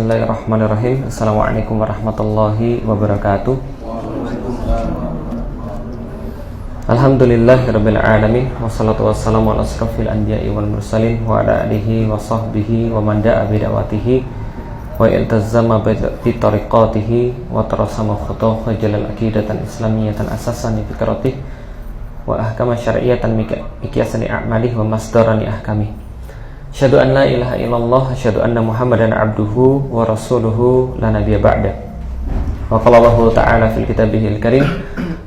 Bismillahirrahmanirrahim. Assalamualaikum warahmatullahi wabarakatuh. Alhamdulillahirabbil alamin wassalatu wassalamu ala asrofil anbiya'i wal mursalin wa ala alihi wa sahbihi wa man da'a bi da'watihi wa iltazama bi tariqatihi wa tarasama khutah jalal aqidatan islamiyatan asasan fikratihi wa ahkama syar'iyyatan miqyasan a'malihi wa masdarani ahkami. Asyhadu an la ilaha illallah, asyhadu anna Muhammadan abduhu wa rasuluhu la nabiyya ba'da. Wa qala Allah ta'ala fil kitabihil karim,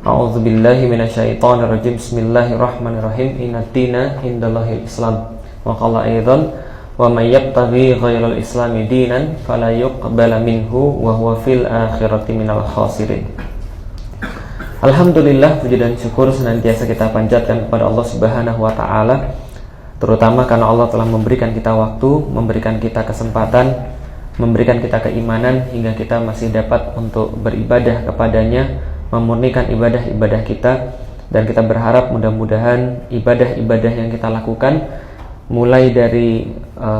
a'udzu billahi minasyaitonir rajim. Bismillahirrahmanirrahim. Innad dina indallahil Islam. Wa qala aidan, wa may yabtaghi ghairal islami dinan fala yuqbala minhu wa huwa fil akhirati minal khasirin. Alhamdulillah, puji dan syukur senantiasa kita panjatkan kepada Allah Subhanahu wa taala, terutama karena Allah telah memberikan kita waktu, memberikan kita kesempatan, memberikan kita keimanan hingga kita masih dapat untuk beribadah kepadanya, memurnikan ibadah-ibadah kita. Dan kita berharap mudah-mudahan ibadah-ibadah yang kita lakukan mulai dari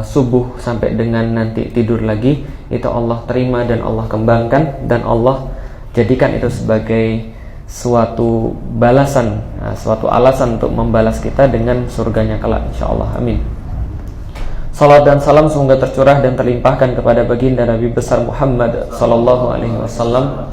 subuh sampai dengan nanti tidur lagi, itu Allah terima dan Allah kembangkan, dan Allah jadikan itu sebagai suatu balasan, suatu alasan untuk membalas kita dengan surganya kelak, insyaallah. Amin. Salat dan salam semoga tercurah dan terlimpahkan kepada baginda Nabi besar Muhammad sallallahu alaihi wasallam,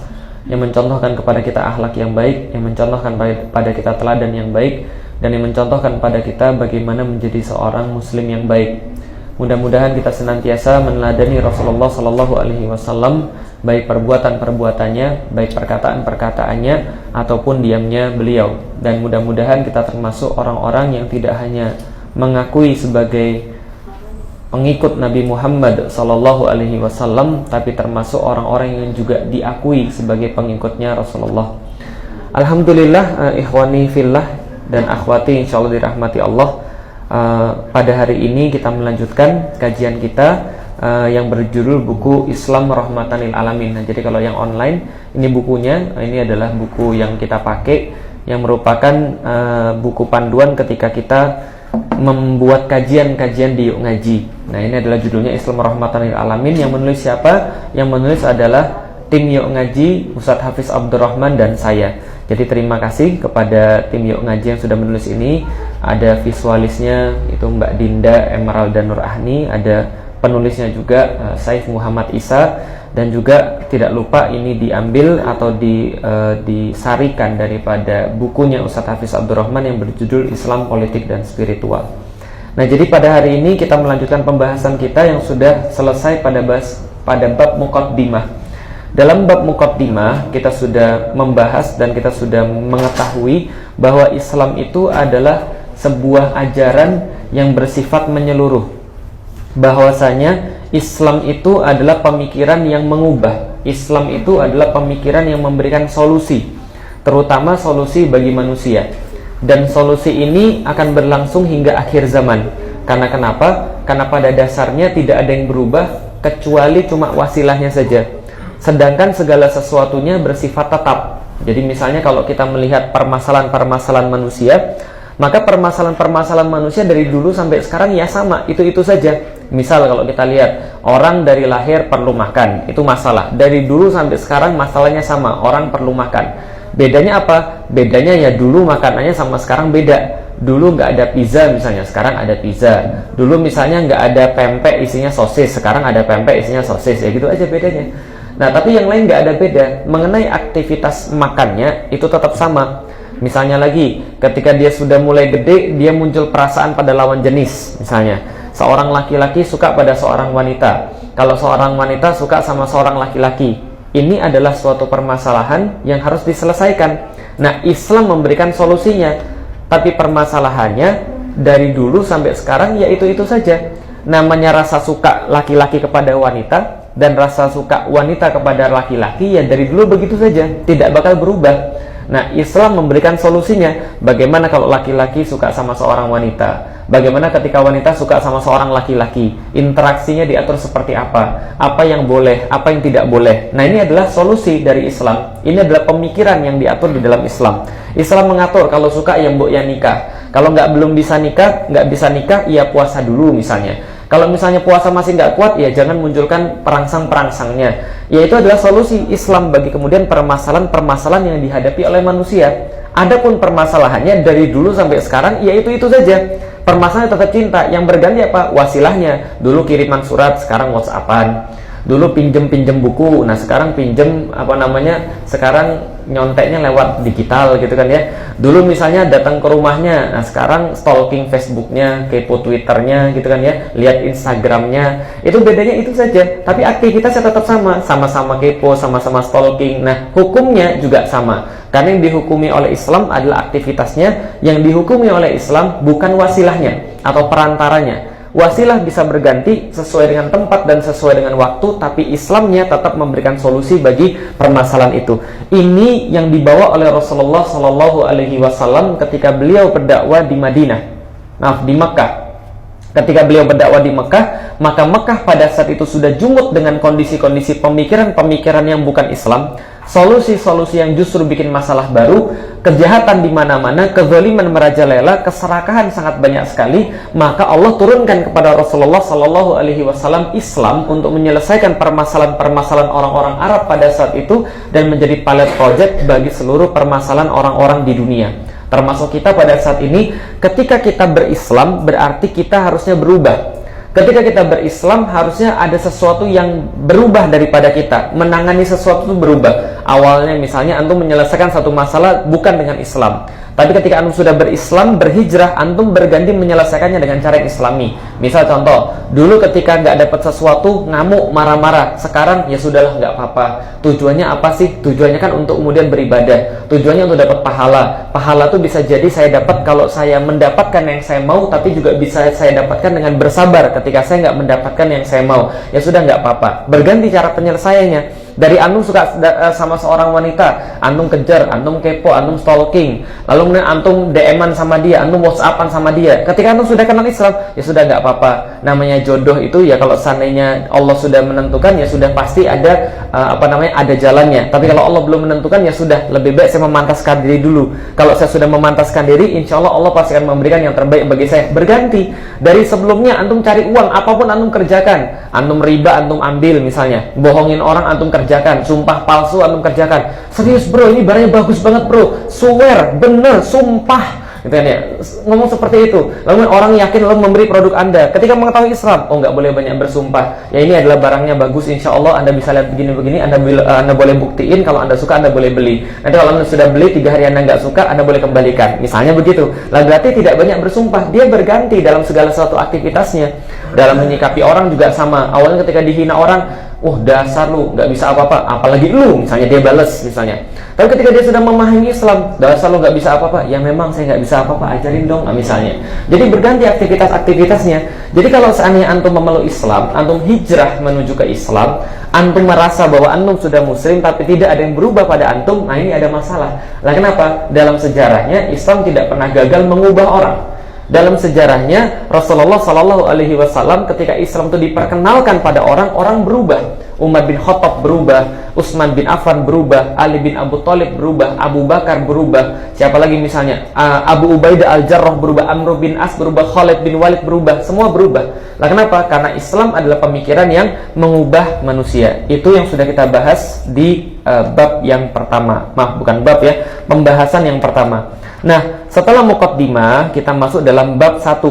yang mencontohkan kepada kita akhlak yang baik, yang mencontohkan pada kita teladan yang baik, dan yang mencontohkan pada kita bagaimana menjadi seorang muslim yang baik. Mudah-mudahan kita senantiasa meneladani Rasulullah sallallahu alaihi wasallam, baik perbuatan-perbuatannya, baik perkataan-perkataannya, ataupun diamnya beliau. Dan mudah-mudahan kita termasuk orang-orang yang tidak hanya mengakui sebagai pengikut Nabi Muhammad sallallahu alaihi wasallam, tapi termasuk orang-orang yang juga diakui sebagai pengikutnya Rasulullah. Alhamdulillah, ikhwani fillah dan akhwati insyaallah dirahmati Allah. Pada hari ini kita melanjutkan kajian kita yang berjudul buku Islam Rahmatan lil Alamin. Nah, jadi kalau yang online ini bukunya, ini adalah buku yang kita pakai, yang merupakan buku panduan ketika kita membuat kajian-kajian di Yuk Ngaji. Nah, ini adalah judulnya Islam Rahmatan lil Alamin. Yang menulis siapa? Yang menulis adalah tim Yuk Ngaji, Ustadz Hafiz Abdurrahman dan saya. Jadi terima kasih kepada tim Yuk Ngaji yang sudah menulis ini. Ada visualisnya itu Mbak Dinda Emeralda Nur Ahni, ada penulisnya juga Saif Muhammad Isa, dan juga tidak lupa ini diambil atau disarikan daripada bukunya Ustadz Hafiz Abdurrahman yang berjudul Islam, Politik dan Spiritual. Nah, jadi pada hari ini kita melanjutkan pembahasan kita yang sudah selesai pada bab muqaddimah. Dalam bab muqaddimah kita sudah membahas dan kita sudah mengetahui bahwa Islam itu adalah sebuah ajaran yang bersifat menyeluruh. Bahwasanya Islam itu adalah pemikiran yang mengubah. Islam itu adalah pemikiran yang memberikan solusi, terutama solusi bagi manusia. Dan solusi ini akan berlangsung hingga akhir zaman. Karena kenapa? Karena pada dasarnya tidak ada yang berubah kecuali cuma wasilahnya saja. Sedangkan segala sesuatunya bersifat tetap. Jadi misalnya kalau kita melihat permasalahan-permasalahan manusia, maka permasalahan-permasalahan manusia dari dulu sampai sekarang ya sama, itu-itu saja. Misal kalau kita lihat, orang dari lahir perlu makan, itu masalah. Dari dulu sampai sekarang masalahnya sama, orang perlu makan. Bedanya apa? Bedanya ya dulu makanannya sama sekarang beda. Dulu nggak ada pizza misalnya, sekarang ada pizza. Dulu misalnya nggak ada pempek isinya sosis, sekarang ada pempek isinya sosis. Ya gitu aja bedanya. Nah, tapi yang lain nggak ada beda. Mengenai aktivitas makannya itu tetap sama. Misalnya lagi, ketika dia sudah mulai gede, dia muncul perasaan pada lawan jenis. Misalnya, seorang laki-laki suka pada seorang wanita. Kalau seorang wanita suka sama seorang laki-laki, ini adalah suatu permasalahan yang harus diselesaikan. Nah, Islam memberikan solusinya. Tapi permasalahannya dari dulu sampai sekarang ya itu-itu saja. Namanya rasa suka laki-laki kepada wanita dan rasa suka wanita kepada laki-laki ya dari dulu begitu saja, tidak bakal berubah. Nah, Islam memberikan solusinya. Bagaimana kalau laki-laki suka sama seorang wanita? Bagaimana ketika wanita suka sama seorang laki-laki? Interaksinya diatur seperti apa? Apa yang boleh, apa yang tidak boleh? Nah, ini adalah solusi dari Islam. Ini adalah pemikiran yang diatur di dalam Islam. Islam mengatur kalau suka ya mbok ya nikah. Kalau belum bisa nikah, nggak bisa nikah, ya puasa dulu misalnya. Kalau misalnya puasa masih nggak kuat, ya jangan munculkan perangsang-perangsangnya. Yaitu adalah solusi Islam bagi kemudian permasalahan-permasalahan yang dihadapi oleh manusia. Adapun permasalahannya dari dulu sampai sekarang, yaitu itu saja. Permasalahan tetap cinta, yang berganti apa? Wasilahnya. Dulu kiriman surat, sekarang WhatsAppan. Dulu pinjem buku, nah sekarang pinjem sekarang nyonteknya lewat digital gitu kan ya. Dulu misalnya datang ke rumahnya, nah sekarang stalking Facebooknya, kepo Twitternya gitu kan ya, lihat Instagramnya. Itu bedanya itu saja, tapi aktivitasnya tetap sama-sama kepo, sama-sama stalking. Nah hukumnya juga sama, karena yang dihukumi oleh Islam adalah aktivitasnya, yang dihukumi oleh Islam bukan wasilahnya atau perantaranya. Wasilah bisa berganti sesuai dengan tempat dan sesuai dengan waktu, tapi Islamnya tetap memberikan solusi bagi permasalahan itu. Ini yang dibawa oleh Rasulullah Shallallahu Alaihi Wasallam ketika beliau berdakwah di di Mekah. Ketika beliau berdakwah di Mekah, maka Mekah pada saat itu sudah jumut dengan kondisi-kondisi pemikiran-pemikiran yang bukan Islam, solusi-solusi yang justru bikin masalah baru, kejahatan di mana-mana, kezaliman merajalela, keserakahan sangat banyak sekali. Maka Allah turunkan kepada Rasulullah Shallallahu Alaihi Wasallam Islam untuk menyelesaikan permasalahan-permasalahan orang-orang Arab pada saat itu dan menjadi pilot project bagi seluruh permasalahan orang-orang di dunia. Termasuk kita pada saat ini, ketika kita berislam berarti kita harusnya berubah. Ketika kita berislam harusnya ada sesuatu yang berubah daripada kita. Menangani sesuatu itu berubah. Awalnya misalnya antum menyelesaikan satu masalah bukan dengan Islam, tapi ketika antum sudah berislam, berhijrah, antum berganti menyelesaikannya dengan cara yang islami. Misal contoh, dulu ketika nggak dapat sesuatu ngamuk, marah-marah. Sekarang ya sudahlah, nggak apa-apa. Tujuannya apa sih? Tujuannya kan untuk kemudian beribadah. Tujuannya untuk dapat pahala. Pahala tuh bisa jadi saya dapat kalau saya mendapatkan yang saya mau, tapi juga bisa saya dapatkan dengan bersabar ketika saya nggak mendapatkan yang saya mau. Ya sudah, nggak apa-apa. Berganti cara penyelesaiannya. Dari antum suka sama seorang wanita, antum kejar, antum kepo, antum stalking, lalu antum DM-an sama dia, antum WhatsApp-an sama dia. Ketika antum sudah kenal Islam, ya sudah, nggak apa-apa. Namanya jodoh itu ya kalau seandainya Allah sudah menentukan, ya sudah pasti ada ada jalannya. Tapi kalau Allah belum menentukan, ya sudah, lebih baik saya memantaskan diri dulu. Kalau saya sudah memantaskan diri, insya Allah pasti akan memberikan yang terbaik bagi saya. Berganti dari sebelumnya antum cari uang, apapun antum kerjakan, antum riba antum ambil misalnya, bohongin orang antum kerjakan, sumpah palsu antum kerjakan. Serius bro, ini barangnya bagus banget bro, swear, bener, sumpah, gitu kan ya, ngomong seperti itu. Lalu orang yakin lalu memberi produk Anda. Ketika mengetahui Islam, oh nggak boleh banyak bersumpah. Ya ini adalah barangnya bagus, insya Allah Anda bisa lihat begini-begini, Anda boleh buktiin, kalau Anda suka Anda boleh beli. Nanti kalau Anda sudah beli 3 hari Anda nggak suka, Anda boleh kembalikan. Misalnya begitu. Lalu berarti tidak banyak bersumpah. Dia berganti dalam segala sesuatu aktivitasnya. Dalam menyikapi orang juga sama. Awalnya ketika dihina orang, dasar lu, nggak bisa apa-apa, apalagi lu, misalnya dia bales misalnya. Tapi ketika dia sudah memahami Islam, dasar lu nggak bisa apa-apa, ya memang saya nggak bisa apa-apa, ajarin dong, misalnya. Jadi berganti aktivitas-aktivitasnya. Jadi kalau seandainya antum memeluk Islam, antum hijrah menuju ke Islam, antum merasa bahwa antum sudah muslim tapi tidak ada yang berubah pada antum, nah ini ada masalah. Lah kenapa? Dalam sejarahnya Islam tidak pernah gagal mengubah orang. Dalam sejarahnya Rasulullah Shallallahu Alaihi Wasallam ketika Islam itu diperkenalkan pada orang berubah. Umar bin Khattab berubah, Utsman bin Affan berubah, Ali bin Abu Thalib berubah, Abu Bakar berubah, siapa lagi misalnya, Abu Ubaidah Al-Jarrah berubah, Amr bin As berubah, Khalid bin Walid berubah, semua berubah. Lah kenapa? Karena Islam adalah pemikiran yang mengubah manusia. Itu yang sudah kita bahas di bab yang pertama. Maaf, bukan bab ya, pembahasan yang pertama. Nah, setelah muqaddimah kita masuk dalam bab 1.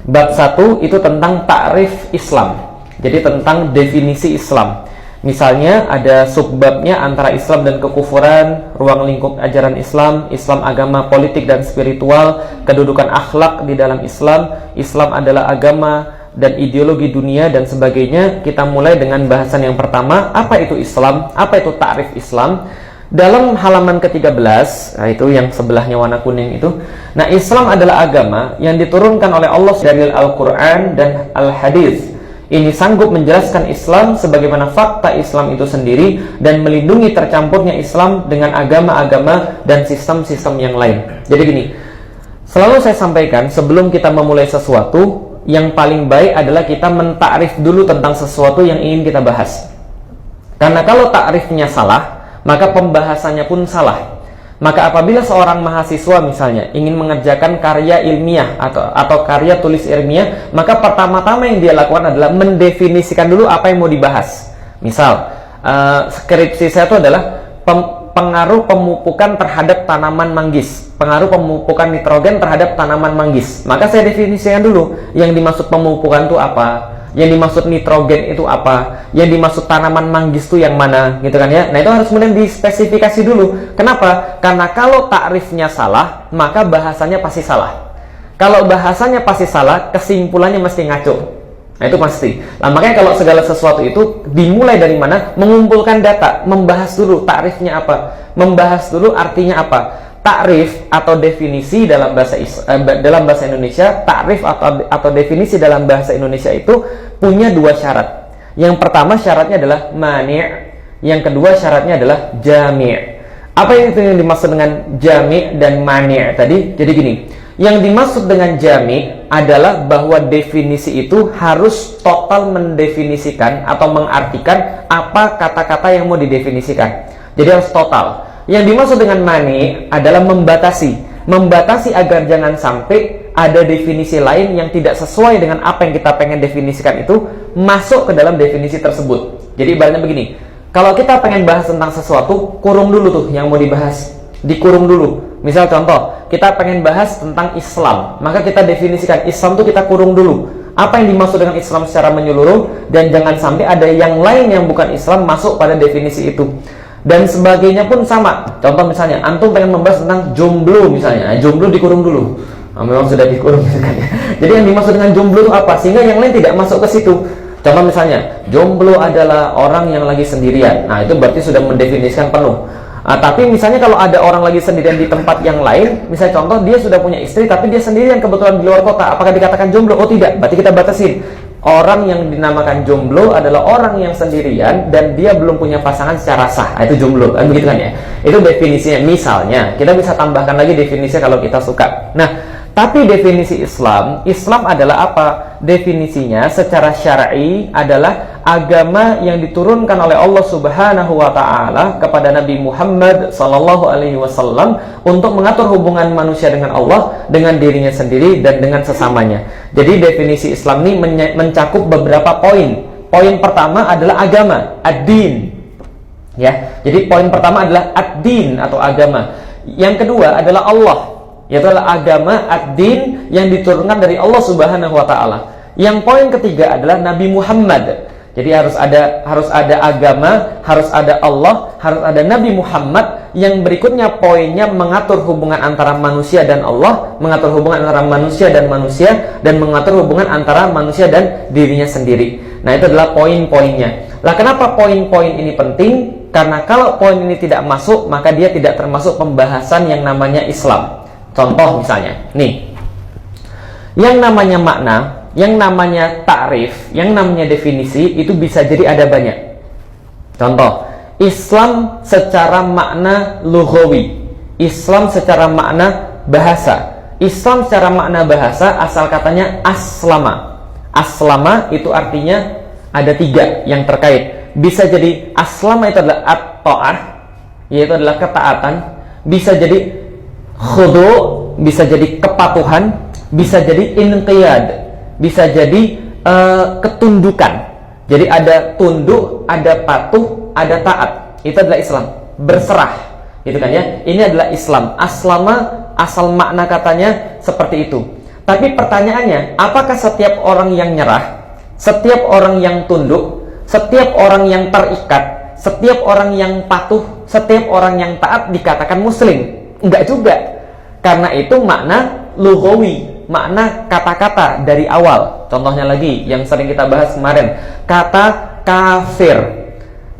Bab 1 itu tentang ta'rif Islam. Jadi tentang definisi Islam. Misalnya ada subbabnya antara Islam dan kekufuran, ruang lingkup ajaran Islam, Islam agama politik dan spiritual, kedudukan akhlak di dalam Islam, Islam adalah agama dan ideologi dunia dan sebagainya. Kita mulai dengan bahasan yang pertama, apa itu Islam? Apa itu ta'rif Islam? Dalam halaman ke-13, nah itu yang sebelahnya warna kuning itu. Nah, Islam adalah agama yang diturunkan oleh Allah dari Al-Quran dan Al-Hadis. Ini sanggup menjelaskan Islam sebagaimana fakta Islam itu sendiri dan melindungi tercampurnya Islam dengan agama-agama dan sistem-sistem yang lain. Jadi gini, selalu saya sampaikan sebelum kita memulai sesuatu, yang paling baik adalah kita mentakrif dulu tentang sesuatu yang ingin kita bahas. Karena kalau takrifnya salah, maka pembahasannya pun salah. Maka apabila seorang mahasiswa misalnya ingin mengerjakan karya ilmiah atau karya tulis ilmiah, maka pertama-tama yang dia lakukan adalah mendefinisikan dulu apa yang mau dibahas. Misal, skripsi saya itu adalah pengaruh pemupukan terhadap tanaman manggis, pengaruh pemupukan nitrogen terhadap tanaman manggis. Maka saya definisikan dulu yang dimaksud pemupukan itu apa, yang dimaksud nitrogen itu apa, yang dimaksud tanaman manggis itu yang mana, gitu kan ya. Nah, itu harus kemudian dispesifikasi dulu. Kenapa? Karena kalau takrifnya salah, maka bahasanya pasti salah. Kalau bahasanya pasti salah, kesimpulannya mesti ngaco. Nah, itu pasti. Nah, makanya kalau segala sesuatu itu dimulai dari mana? Mengumpulkan data, membahas dulu takrifnya apa, membahas dulu artinya apa. Takrif atau definisi dalam bahasa Indonesia, takrif atau definisi dalam bahasa Indonesia itu punya dua syarat. Yang pertama syaratnya adalah mani', yang kedua syaratnya adalah jami'. Apa yang dimaksud dengan jami' dan mani' tadi? Jadi gini, yang dimaksud dengan jami' adalah bahwa definisi itu harus total mendefinisikan atau mengartikan apa kata-kata yang mau didefinisikan. Jadi harus total. Yang dimaksud dengan mani adalah membatasi agar jangan sampai ada definisi lain yang tidak sesuai dengan apa yang kita pengen definisikan itu masuk ke dalam definisi tersebut. Jadi ibaratnya begini, kalau kita pengen bahas tentang sesuatu, kurung dulu tuh yang mau dibahas, dikurung dulu. Misal contoh, kita pengen bahas tentang Islam, maka kita definisikan Islam tuh kita kurung dulu. Apa yang dimaksud dengan Islam secara menyeluruh, dan jangan sampai ada yang lain yang bukan Islam masuk pada definisi itu. Dan sebagainya pun sama. Contoh misalnya, antum pengen membahas tentang jomblo misalnya, jomblo dikurung dulu. Memang sudah dikurung gitu kan ya. Jadi yang dimaksud dengan jomblo itu apa? Sehingga yang lain tidak masuk ke situ. Contoh misalnya, jomblo adalah orang yang lagi sendirian. Nah, itu berarti sudah mendefinisikan penuh. Tapi misalnya kalau ada orang lagi sendirian di tempat yang lain, misalnya contoh dia sudah punya istri tapi dia sendirian kebetulan di luar kota, apakah dikatakan jomblo? Oh tidak, berarti kita batasin. Orang yang dinamakan jomblo adalah orang yang sendirian dan dia belum punya pasangan secara sah. Itu jomblo, kan begitu kan ya? Itu definisinya. Misalnya, kita bisa tambahkan lagi definisinya kalau kita suka. Nah, tapi definisi Islam adalah apa? Definisinya secara syar'i adalah agama yang diturunkan oleh Allah Subhanahu wa taala kepada Nabi Muhammad sallallahu alaihi wasallam untuk mengatur hubungan manusia dengan Allah, dengan dirinya sendiri dan dengan sesamanya. Jadi definisi Islam ini mencakup beberapa poin. Poin pertama adalah agama, ad-din. Ya. Jadi poin pertama adalah ad-din atau agama. Yang kedua adalah Allah, yaitu adalah agama ad-din yang diturunkan dari Allah Subhanahu wa taala. Yang poin ketiga adalah Nabi Muhammad. Jadi harus ada agama, harus ada Allah, harus ada Nabi Muhammad. Yang berikutnya poinnya mengatur hubungan antara manusia dan Allah, mengatur hubungan antara manusia dan manusia, dan mengatur hubungan antara manusia dan dirinya sendiri. Nah, itu adalah poin-poinnya. Lah, kenapa poin-poin ini penting? Karena kalau poin ini tidak masuk, maka dia tidak termasuk pembahasan yang namanya Islam. Contoh misalnya, nih, yang namanya makna, yang namanya ta'rif, yang namanya definisi, itu bisa jadi ada banyak. Contoh, Islam secara makna lughawi, Islam secara makna bahasa. Islam secara makna bahasa asal katanya aslama. Aslama itu artinya ada tiga yang terkait. Bisa jadi aslama itu adalah at-ta'ah, yaitu adalah ketaatan. Bisa jadi khudu, bisa jadi kepatuhan, bisa jadi inqiyad, bisa jadi ketundukan. Jadi ada tunduk, ada patuh, ada taat. Itu adalah Islam, berserah, gitu kan ya. Ini adalah Islam. Aslama, asal makna katanya seperti itu. Tapi pertanyaannya, apakah setiap orang yang nyerah, setiap orang yang tunduk, setiap orang yang terikat, setiap orang yang patuh, setiap orang yang taat dikatakan muslim? Enggak juga. Karena itu makna lughawi, makna kata-kata dari awal. Contohnya lagi yang sering kita bahas kemarin, kata kafir.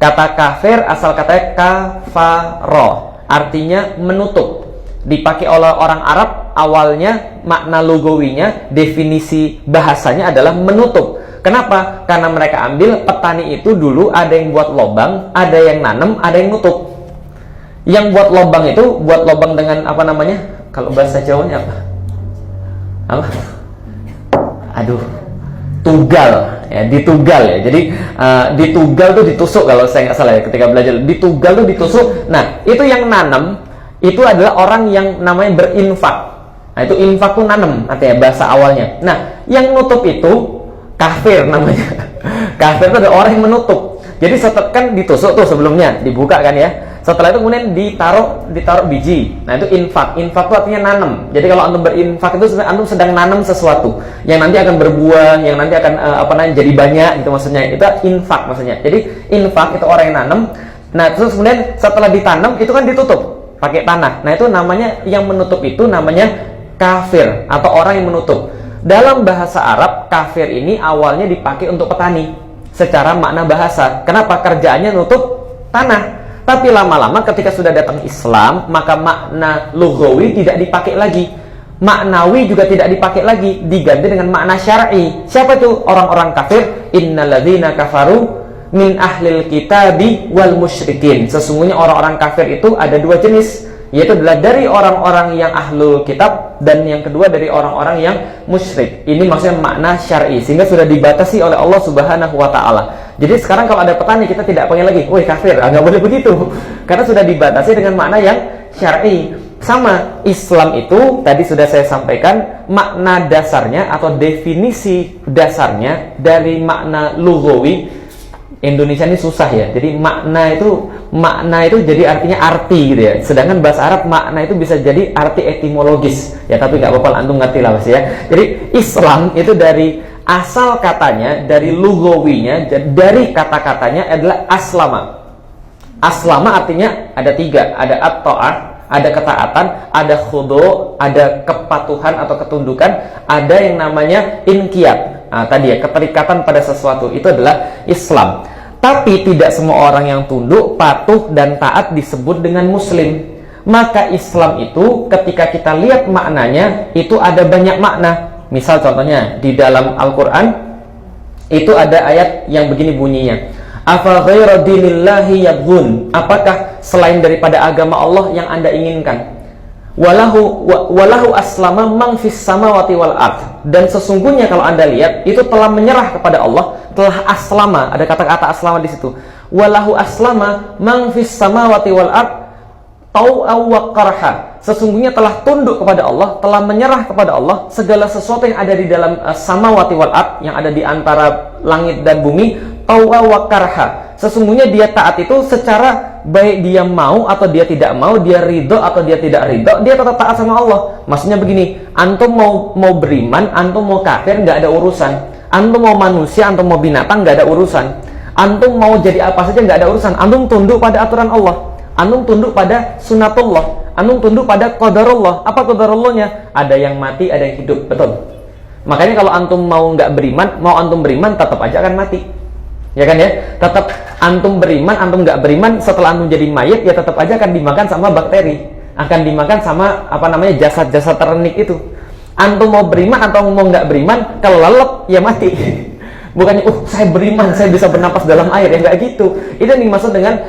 Kata kafir asal katanya kafaro, artinya menutup. Dipakai oleh orang Arab, awalnya makna lugawinya, definisi bahasanya adalah menutup. Kenapa? Karena mereka ambil petani itu dulu ada yang buat lobang, ada yang nanam, ada yang nutup. Yang buat lobang itu buat lobang dengan apa namanya? Kalau bahasa Jawanya apa? Apa? Aduh, tugal ya, ditugal ya. Jadi ditugal tuh ditusuk kalau saya nggak salah ya ketika belajar. Ditugal tuh ditusuk. Nah, itu yang nanam, itu adalah orang yang namanya berinfak. Nah, itu infak tuh nanam, artinya bahasa awalnya. Nah, yang nutup itu kafir namanya. Kafir itu ada orang yang menutup. Jadi setelah kan ditusuk tuh sebelumnya, dibuka kan ya. Setelah itu kemudian ditaruh biji. Nah, itu infak. Infak itu artinya nanam. Jadi kalau antum berinfak itu antum sedang nanam sesuatu yang nanti akan berbuah, yang nanti akan jadi banyak gitu maksudnya. Itu infak maksudnya. Jadi infak itu orang yang nanam. Nah, terus kemudian setelah ditanam itu kan ditutup pakai tanah. Nah, itu namanya yang menutup itu namanya kafir atau orang yang menutup. Dalam bahasa Arab, kafir ini awalnya dipakai untuk petani secara makna bahasa. Kenapa? Kerjaannya nutup tanah. Tapi lama-lama ketika sudah datang Islam, maka makna lughawi tidak dipakai lagi. Maknawi juga tidak dipakai lagi, diganti dengan makna syar'i. Siapa itu orang-orang kafir? Innalladzina kafaru min ahlil kitabi wal musyrikin. Sesungguhnya orang-orang kafir itu ada dua jenis, yaitu adalah dari orang-orang yang ahlul kitab dan yang kedua dari orang-orang yang musyrik. Ini maksudnya makna syar'i, sehingga sudah dibatasi oleh Allah Subhanahu wa taala. Jadi sekarang kalau ada petani kita tidak panggil lagi, "Woi kafir," nggak boleh begitu. Karena sudah dibatasi dengan makna yang syar'i. Sama Islam itu tadi sudah saya sampaikan makna dasarnya atau definisi dasarnya dari makna lughawi. Indonesia ini susah ya. Jadi makna itu jadi artinya arti gitu ya. Sedangkan bahasa Arab makna itu bisa jadi arti etimologis. Ya tapi nggak apa-apa, antum ngerti lah Mas ya. Jadi Islam itu dari asal katanya, dari lughawinya, dari kata-katanya adalah aslama. Aslama artinya ada tiga, ada at-ta'ah, ada ketaatan, ada khudu, ada kepatuhan atau ketundukan, ada yang namanya inqiyad. Nah, tadi ya, keterikatan pada sesuatu itu adalah Islam. Tapi tidak semua orang yang tunduk, patuh, dan taat disebut dengan muslim. Maka Islam itu ketika kita lihat maknanya, itu ada banyak makna. Misal contohnya, di dalam Al-Quran, itu ada ayat yang begini bunyinya. Afa ghaira dinillahi yabghun. Apakah selain daripada agama Allah yang Anda inginkan? Walahu aslama man fis samawati wal ard. Dan sesungguhnya kalau Anda lihat itu telah menyerah kepada Allah, telah aslama, ada kata-kata aslama di situ. Walahu aslama man fis samawati wal ard tau'aw wa qarha. Sesungguhnya telah tunduk kepada Allah, telah menyerah kepada Allah segala sesuatu yang ada di dalam samawati wal ard, yang ada di antara langit dan bumi, tau'aw wa qarha. Sesungguhnya dia taat itu secara baik dia mau atau dia tidak mau, dia ridho atau dia tidak ridho, dia tetap taat sama Allah. Maksudnya begini, antum mau beriman, antum mau kafir, nggak ada urusan. Antum mau manusia, antum mau binatang, nggak ada urusan. Antum mau jadi apa saja, nggak ada urusan. Antum tunduk pada aturan Allah, antum tunduk pada sunatullah, antum tunduk pada qadarullah. Apa qadarullahnya? Ada yang mati, ada yang hidup, betul. Makanya kalau antum mau nggak beriman, mau antum beriman, tetap aja akan mati. Ya kan ya, tetap antum beriman, antum nggak beriman, setelah antum jadi mayat ya tetap aja akan dimakan sama bakteri, akan dimakan sama jasad-jasad ternik itu. Antum mau beriman atau mau nggak beriman, kelelep ya mati. Bukannya saya beriman, saya bisa bernapas dalam air, ya nggak gitu. Itu yang dimaksud dengan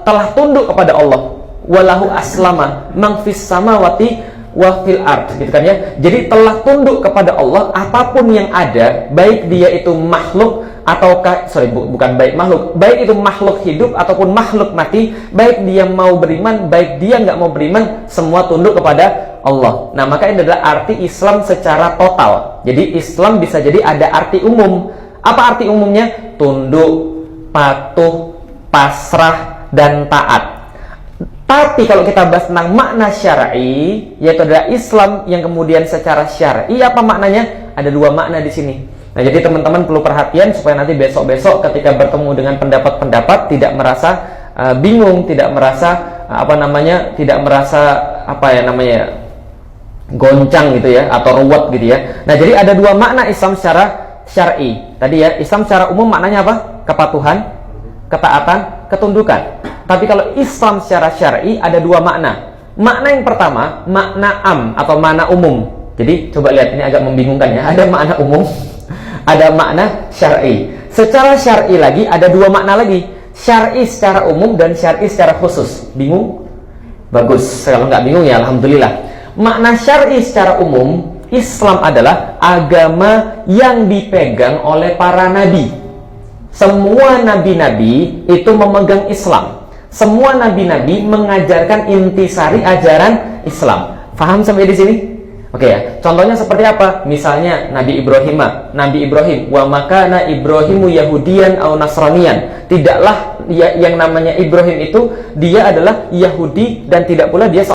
telah tunduk kepada Allah. Walahu aslama man fis samawati wa fil ard, gitu kan ya. Jadi telah tunduk kepada Allah apapun yang ada, baik dia itu makhluk atau bukan baik makhluk, baik itu makhluk hidup ataupun makhluk mati, baik dia mau beriman, baik dia nggak mau beriman, semua tunduk kepada Allah. Nah, maka ini adalah arti Islam secara total. Jadi Islam bisa jadi ada arti umum. Apa arti umumnya? Tunduk, patuh, pasrah, dan taat. Tapi kalau kita bahas tentang makna syar'i, yaitu adalah Islam yang kemudian secara syar'i, apa maknanya? Ada dua makna di sini. Nah, jadi teman-teman perlu perhatian supaya nanti besok-besok ketika bertemu dengan pendapat-pendapat tidak merasa bingung, tidak merasa goncang gitu ya, atau ruwet gitu ya. Nah, jadi ada dua makna Islam secara syar'i. Tadi ya, Islam secara umum maknanya apa? Kepatuhan, ketaatan, ketundukan. Tapi kalau Islam secara syar'i ada dua makna. Makna yang pertama, makna am atau makna umum. Jadi coba lihat, ini agak membingungkan ya. Ada makna umum, ada makna syar'i. Secara syar'i lagi ada dua makna lagi. Syar'i secara umum dan syar'i secara khusus. Bingung? Bagus. Kalau nggak bingung ya alhamdulillah. Makna syar'i secara umum, Islam adalah agama yang dipegang oleh para nabi. Semua nabi-nabi itu memegang Islam. Semua nabi-nabi mengajarkan intisari ajaran Islam. Paham sampai di sini? Oke ya. Contohnya seperti apa? Misalnya Nabi Ibrahim, wa makana Ibrahimu Yahudian au Nasranian. Tidaklah yang namanya Ibrahim itu dia adalah Yahudi dan tidak pula dia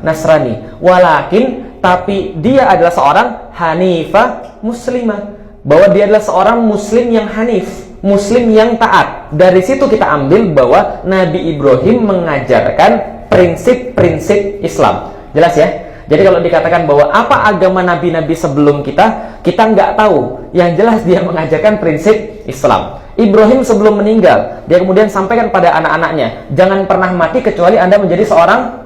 Nasrani. Walakin tapi dia adalah seorang Hanifah Muslimah. Bahwa dia adalah seorang Muslim yang Hanif, Muslim yang taat. Dari situ kita ambil bahwa Nabi Ibrahim mengajarkan prinsip-prinsip Islam. Jelas ya? Jadi kalau dikatakan bahwa apa agama nabi-nabi sebelum kita nggak tahu. Yang jelas dia mengajarkan prinsip Islam. Ibrahim sebelum meninggal, dia kemudian sampaikan pada anak-anaknya, jangan pernah mati kecuali Anda menjadi seorang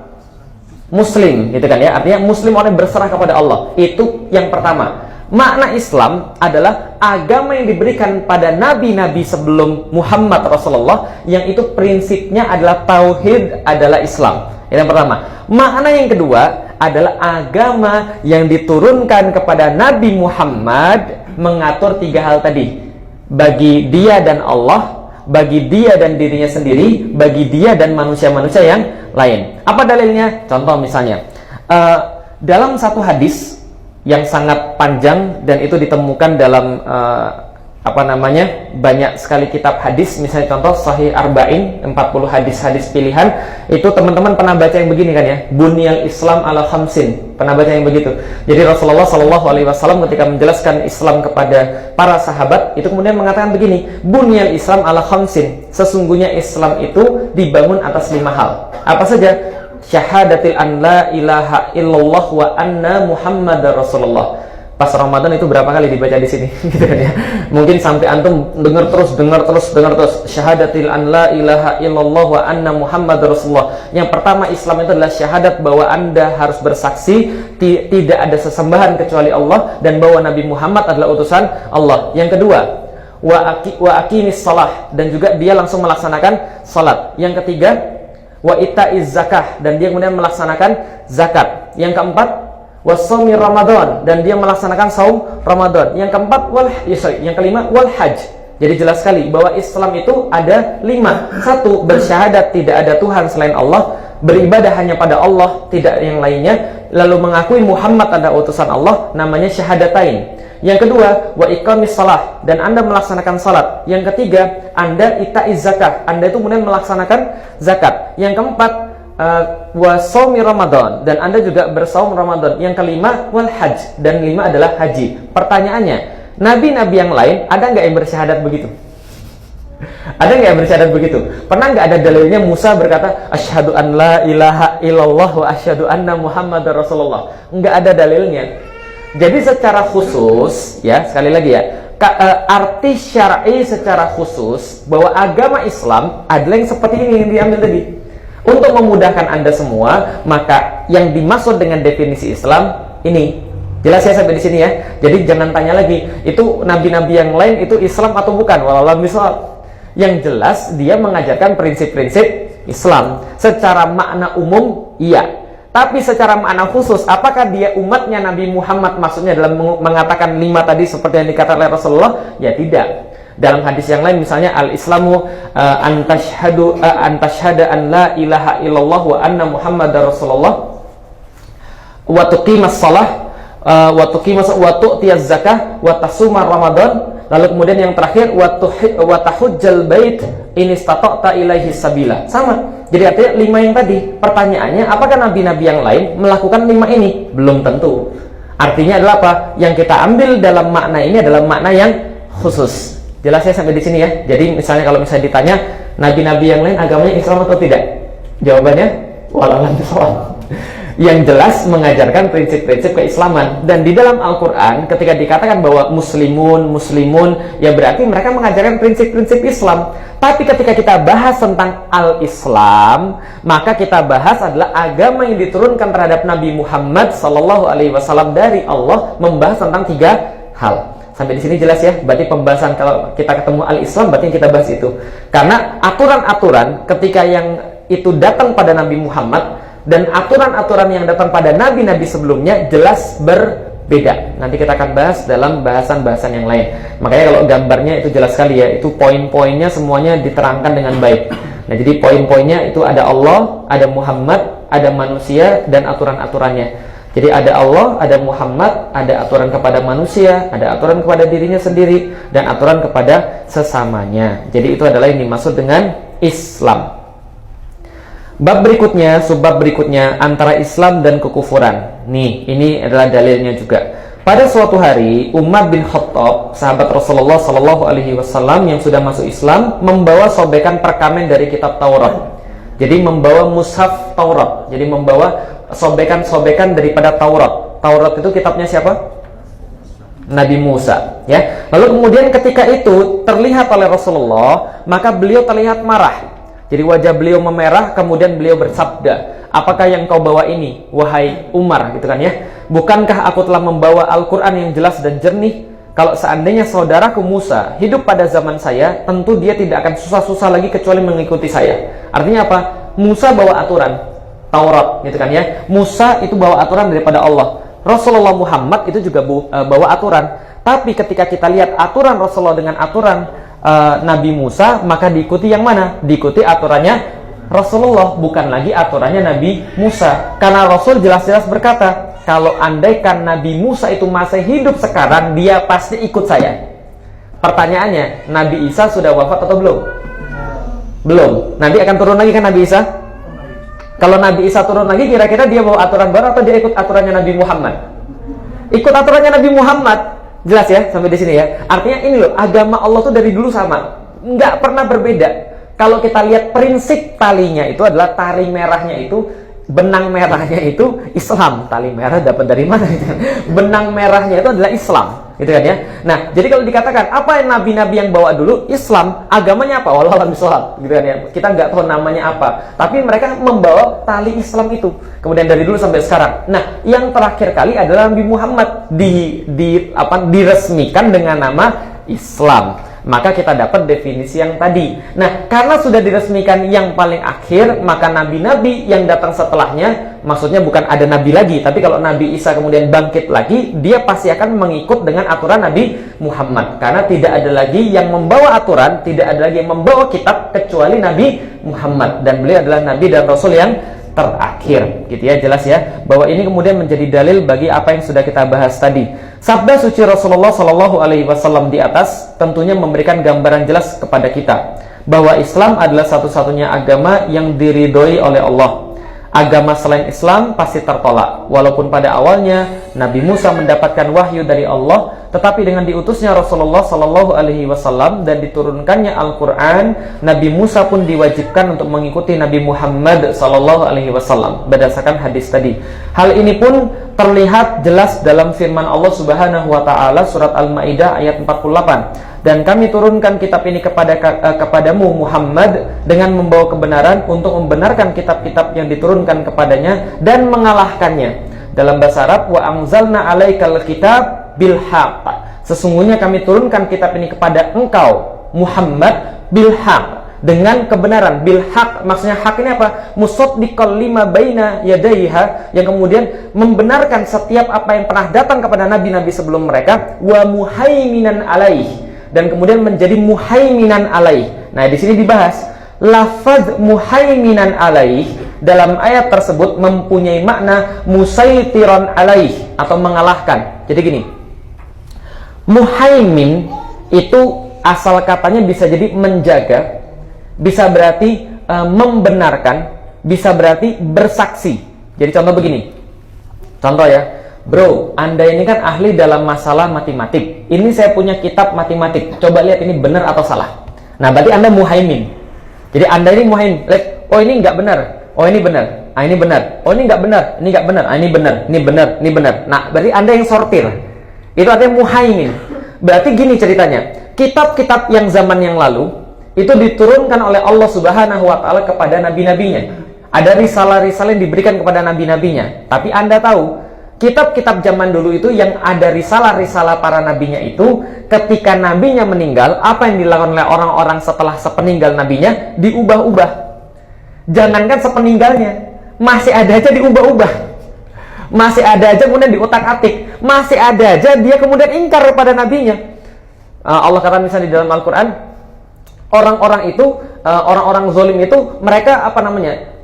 Muslim, gitu kan ya? Artinya Muslim orang yang berserah kepada Allah. Itu yang pertama. Makna Islam adalah agama yang diberikan pada nabi-nabi sebelum Muhammad Rasulullah, yang itu prinsipnya adalah tauhid, adalah Islam. Itu yang pertama. Makna yang kedua adalah agama yang diturunkan kepada Nabi Muhammad mengatur 3 hal tadi. Bagi dia dan Allah, bagi dia dan dirinya sendiri, bagi dia dan manusia-manusia yang lain. Apa dalilnya? Contoh misalnya, dalam satu hadis yang sangat panjang dan itu ditemukan dalam banyak sekali kitab hadis, misalnya contoh Sahih Arba'in, 40 hadis-hadis pilihan. Itu teman-teman pernah baca yang begini kan ya, Bunyal Islam ala khamsin. Pernah baca yang begitu. Jadi Rasulullah SAW ketika menjelaskan Islam kepada para sahabat, itu kemudian mengatakan begini, Bunyal Islam ala khamsin. Sesungguhnya Islam itu dibangun atas 5 hal. Apa saja? Syahadatil an la ilaha illallah wa anna Muhammadar Rasulullah. Pas Ramadan itu berapa kali dibaca di sini, gitu kan ya? Mungkin sampai antum dengar terus. Syahadatil an la ilaha illallah wa anna Muhammadar Rasulullah. Yang pertama Islam itu adalah syahadat bahwa Anda harus bersaksi tidak ada sesembahan kecuali Allah dan bahwa Nabi Muhammad adalah utusan Allah. Yang kedua, wa aqimis shalah, dan juga dia langsung melaksanakan salat. Yang ketiga, wa itaiz zakah, dan dia kemudian melaksanakan zakat. Yang keempat, wasawmi Ramadan, dan dia melaksanakan saum Ramadan. Yang keempat, yang kelima, wal hajj. Jadi jelas sekali bahwa Islam itu ada 5. 1, bersyahadat tidak ada Tuhan selain Allah, beribadah hanya pada Allah, tidak yang lainnya, lalu mengakui Muhammad adalah utusan Allah, namanya syahadatain. Yang kedua, wa iqamis salah, dan Anda melaksanakan salat. Yang ketiga, Anda itaiz zakah, Anda itu kemudian melaksanakan zakat. Yang keempat, wa shaumi Ramadan, dan Anda juga bersaum Ramadan. Yang kelima, wal hajj, dan 5 adalah haji. Pertanyaannya, nabi-nabi yang lain ada nggak yang bersyahadat begitu? Ada nggak yang bersyahadat begitu? Pernah nggak ada dalilnya Musa berkata asyhadu an la ilaha illallah wa asyhadu anna Muhammadar Rasulullah? Nggak ada dalilnya. Jadi secara khusus, ya sekali lagi ya, arti syar'i secara khusus bahwa agama Islam adalah yang seperti ini yang diambil tadi. Untuk memudahkan Anda semua, maka yang dimaksud dengan definisi Islam ini. Jelas ya sampai di sini ya. Jadi jangan tanya lagi, itu nabi-nabi yang lain itu Islam atau bukan? Wallahu misal. Yang jelas dia mengajarkan prinsip-prinsip Islam. Secara makna umum iya. Tapi secara makna khusus, apakah dia umatnya Nabi Muhammad, maksudnya dalam mengatakan 5 tadi seperti yang dikatakan oleh Rasulullah? Ya tidak. Dalam hadis yang lain misalnya al-Islamu antashhada an la ilaha illallah wa anna Muhammadar Rasulullah wa tuqimas shalah wa tu'tiyaz zakah wa tasuma Ramadan, lalu kemudian yang terakhir wa tahujjal bait in istata'ta ilaihi sabila. Sama. Jadi artinya 5 yang tadi. Pertanyaannya, apakah nabi-nabi yang lain melakukan 5 ini? Belum tentu. Artinya adalah apa? Yang kita ambil dalam makna ini adalah makna yang khusus. Jelas ya sampai di sini ya. Jadi misalnya kalau misalnya ditanya nabi-nabi yang lain agamanya Islam atau tidak? Jawabannya wallahu a'lam. Yang jelas mengajarkan prinsip-prinsip keislaman. Dan di dalam Al-Quran ketika dikatakan bahwa muslimun, ya berarti mereka mengajarkan prinsip-prinsip Islam. Tapi ketika kita bahas tentang Al-Islam, maka kita bahas adalah agama yang diturunkan terhadap Nabi Muhammad SAW dari Allah, membahas tentang 3 hal. Sampai di sini jelas ya. Berarti pembahasan kalau kita ketemu Al-Islam, berarti yang kita bahas itu. Karena aturan-aturan ketika yang itu datang pada Nabi Muhammad dan aturan-aturan yang datang pada nabi-nabi sebelumnya jelas berbeda. Nanti kita akan bahas dalam bahasan-bahasan yang lain. Makanya kalau gambarnya itu jelas sekali ya. Itu poin-poinnya semuanya diterangkan dengan baik. Nah, jadi poin-poinnya itu ada Allah, ada Muhammad, ada manusia, dan aturan-aturannya. Jadi ada Allah, ada Muhammad, ada aturan kepada manusia, ada aturan kepada dirinya sendiri, dan aturan kepada sesamanya. Jadi itu adalah yang dimaksud dengan Islam. Bab berikutnya, subbab berikutnya, antara Islam dan kekufuran. Nih, ini adalah dalilnya juga. Pada suatu hari, Umar bin Khattab, sahabat Rasulullah Sallallahu Alaihi Wasallam yang sudah masuk Islam, membawa sobekan perkamen dari kitab Taurat. Jadi membawa mushaf Taurat. Jadi membawa sobekan-sobekan daripada Taurat. Taurat itu kitabnya siapa? Nabi Musa. Ya. Lalu kemudian ketika itu terlihat oleh Rasulullah, maka beliau terlihat marah. Jadi wajah beliau memerah, kemudian beliau bersabda, apakah yang kau bawa ini, wahai Umar, gitu kan ya? Bukankah aku telah membawa Al-Quran yang jelas dan jernih? Kalau seandainya saudaraku Musa hidup pada zaman saya, tentu dia tidak akan susah-susah lagi kecuali mengikuti saya. Artinya apa? Musa bawa aturan Taurat, gitu kan ya? Musa itu bawa aturan daripada Allah. Rasulullah Muhammad itu juga bawa aturan. Tapi ketika kita lihat aturan Rasulullah dengan aturan Nabi Musa, maka diikuti yang mana? Diikuti aturannya Rasulullah, bukan lagi aturannya Nabi Musa. Karena Rasul jelas-jelas berkata, kalau andaikan Nabi Musa itu masih hidup sekarang, dia pasti ikut saya. Pertanyaannya, Nabi Isa sudah wafat atau belum? Belum. Nanti akan turun lagi kan Nabi Isa? Kalau Nabi Isa turun lagi, kira-kira dia bawa aturan baru atau dia ikut aturannya Nabi Muhammad? Ikut aturannya Nabi Muhammad. Jelas ya sampai di sini ya. Artinya ini loh, agama Allah tuh dari dulu sama, nggak pernah berbeda. Kalau kita lihat prinsip talinya itu adalah tali merahnya itu, benang merahnya itu Islam. Tali merah dapat dari mana? Benang merahnya itu adalah Islam, gitu kan ya. Nah, jadi kalau dikatakan apa yang nabi-nabi yang bawa dulu Islam, agamanya apa? Wallahu a'lam bishawab, gitu kan ya. Kita nggak tahu namanya apa, tapi mereka membawa tali Islam itu. Kemudian dari dulu sampai sekarang. Nah, yang terakhir kali adalah Nabi Muhammad diresmikan dengan nama Islam. Maka kita dapat definisi yang tadi. Nah, karena sudah diresmikan yang paling akhir, maka nabi-nabi yang datang setelahnya, maksudnya bukan ada nabi lagi, tapi kalau Nabi Isa kemudian bangkit lagi, dia pasti akan mengikut dengan aturan Nabi Muhammad. Karena tidak ada lagi yang membawa aturan, tidak ada lagi yang membawa kitab kecuali Nabi Muhammad. Dan beliau adalah nabi dan rasul yang terakhir, gitu ya. Jelas ya bahwa ini kemudian menjadi dalil bagi apa yang sudah kita bahas tadi. Sabda suci Rasulullah Shallallahu Alaihi Wasallam di atas tentunya memberikan gambaran jelas kepada kita bahwa Islam adalah satu-satunya agama yang diridhoi oleh Allah. Agama selain Islam pasti tertolak. Walaupun pada awalnya Nabi Musa mendapatkan wahyu dari Allah, tetapi dengan diutusnya Rasulullah Sallallahu Alaihi Wasallam dan diturunkannya Al-Quran, Nabi Musa pun diwajibkan untuk mengikuti Nabi Muhammad Sallallahu Alaihi Wasallam berdasarkan hadis tadi. Hal ini pun terlihat jelas dalam firman Allah Subhanahu Wa Taala surat Al-Maidah ayat 48. Dan kami turunkan kitab ini kepadamu Muhammad dengan membawa kebenaran untuk membenarkan kitab-kitab yang diturunkan kepadanya dan mengalahkannya. Dalam bahasa Arab, wa anzalna alaikal kitab bil haqq. Sesungguhnya kami turunkan kitab ini kepada engkau Muhammad bil haqq, dengan kebenaran. Bil haqq maksudnya hak ini apa? Musaddiqal lima baina yadayha, yang kemudian membenarkan setiap apa yang pernah datang kepada nabi-nabi sebelum mereka, wa muhaiminan alaih, dan kemudian menjadi muhaiminan alaih. Nah, di sini dibahas lafaz muhaiminan alaih dalam ayat tersebut mempunyai makna musaitiran alaih atau mengalahkan. Jadi gini, muhaimin itu asal katanya bisa jadi menjaga, bisa berarti membenarkan, bisa berarti bersaksi. Jadi contoh begini, contoh ya, bro, Anda ini kan ahli dalam masalah matematik. Ini saya punya kitab matematik. Coba lihat ini benar atau salah. Nah, berarti Anda muhaimin. Jadi Anda ini muhaimin. Oh, ini nggak benar. Oh, ini benar. Ah, ini benar. Oh, ini nggak benar. Ini nggak benar. Ah, ini benar. Ini benar. Ini benar. Nah, berarti Anda yang sortir. Itu artinya muhaimin. Berarti gini ceritanya. Kitab-kitab yang zaman yang lalu itu diturunkan oleh Allah Subhanahu Wa Taala kepada nabi-nabinya. Ada risalah-risalah yang diberikan kepada nabi-nabinya. Tapi Anda tahu, kitab-kitab zaman dulu itu yang ada risalah-risalah para nabinya itu, ketika nabinya meninggal, apa yang dilakukan oleh orang-orang setelah sepeninggal nabinya? Diubah-ubah. Jangankan sepeninggalnya, masih ada aja diubah-ubah. Masih ada aja kemudian diotak-atik. Masih ada aja dia kemudian ingkar kepada nabinya. Allah kata misalnya di dalam Al-Quran, orang-orang itu orang-orang zalim itu mereka apa namanya?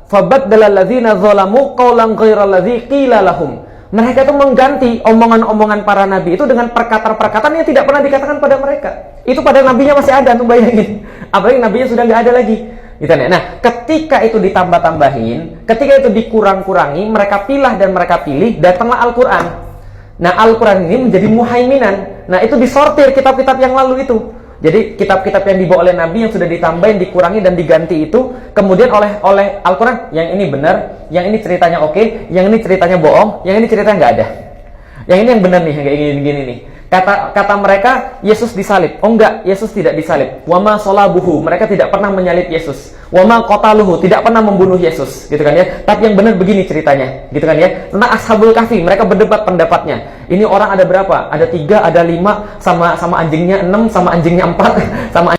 Fabaddalal ladzina zalamu qawlan ghairal ladzi qila lahum. Mereka itu mengganti omongan-omongan para nabi itu dengan perkataan-perkataan yang tidak pernah dikatakan pada mereka. Itu pada nabinya masih ada, tuh bayangin. Apalagi nabinya sudah nggak ada lagi. Gitu ya. Nah, ketika itu ditambah-tambahin, ketika itu dikurang-kurangi, mereka pilah dan mereka pilih, datanglah Al-Quran. Nah, Al-Quran ini menjadi muhaiminan. Nah, itu disortir kitab-kitab yang lalu itu. Jadi kitab-kitab yang dibawa oleh Nabi yang sudah ditambahin, dikurangi dan diganti itu kemudian oleh Al-Quran, yang ini benar, yang ini ceritanya oke, yang ini ceritanya bohong, yang ini ceritanya nggak ada. Yang ini yang benar nih, yang kayak gini nih. Kata mereka Yesus disalib. Oh enggak, Yesus tidak disalib. Wama sholabuhu, mereka tidak pernah menyalib Yesus. Wama qataluhu, tidak pernah membunuh Yesus, gitu kan ya. Tapi yang benar begini ceritanya, gitu kan ya. Tentang Ashabul Kahfi, mereka berdebat pendapatnya. Ini orang ada berapa? Ada 3, ada 5, sama anjingnya 6, sama anjingnya 4, sama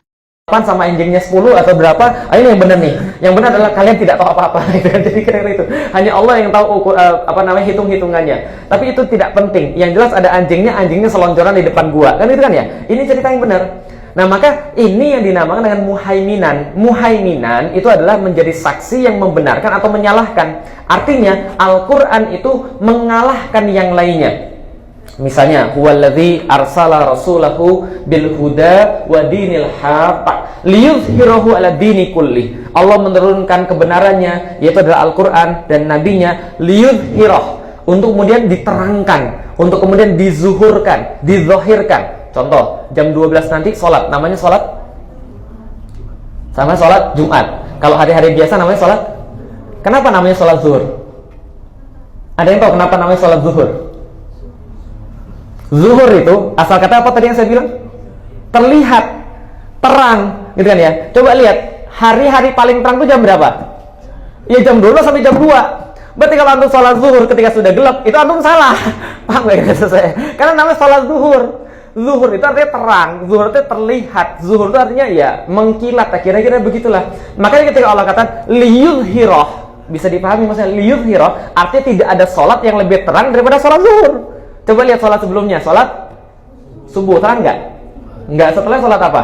8, sama anjingnya 10 atau berapa? Ini yang benar nih. Yang benar adalah kalian tidak tahu apa-apa. Jadi kira-kira itu. Hanya Allah yang tahu hitung-hitungannya. Tapi itu tidak penting. Yang jelas ada anjingnya selonjoran di depan gua. Kan itu kan ya? Ini cerita yang benar. Nah, maka ini yang dinamakan dengan muhaiminan. Muhaiminan itu adalah menjadi saksi yang membenarkan atau menyalahkan. Artinya Al-Qur'an itu mengalahkan yang lainnya. Misalnya, huwallazi arsala rasulahu bil huda wa dinil haqq liyuzhirahu ala dini kulli. Allah menurunkan kebenarannya, yaitu adalah Al-Qur'an dan nabinya, liyuzhirah, untuk kemudian diterangkan, untuk kemudian dizuhurkan, dizohirkan. Contoh, jam 12 nanti sholat, namanya sholat sama sholat Jumat. Kalau hari-hari biasa namanya sholat. Kenapa namanya sholat zuhur? Ada yang tahu kenapa namanya sholat zuhur? Zuhur itu asal kata apa tadi yang saya bilang? Terlihat, terang, gitu kan ya. Coba lihat, hari-hari paling terang itu jam berapa? Ya jam 12 sampai jam 2. Berarti kalau antum sholat zuhur ketika sudah gelap, itu antum salah. Paham gak kata saya? Karena namanya sholat zuhur. Zuhur itu artinya terang, zuhur itu terlihat, zuhur itu artinya ya mengkilat, kira-kira begitulah. Makanya ketika Allah kata liyuzhirah, bisa dipahami maksudnya liyuzhirah, artinya tidak ada sholat yang lebih terang daripada sholat zuhur. Coba lihat sholat sebelumnya, sholat subuh, terang nggak? Nggak. Setelah sholat apa?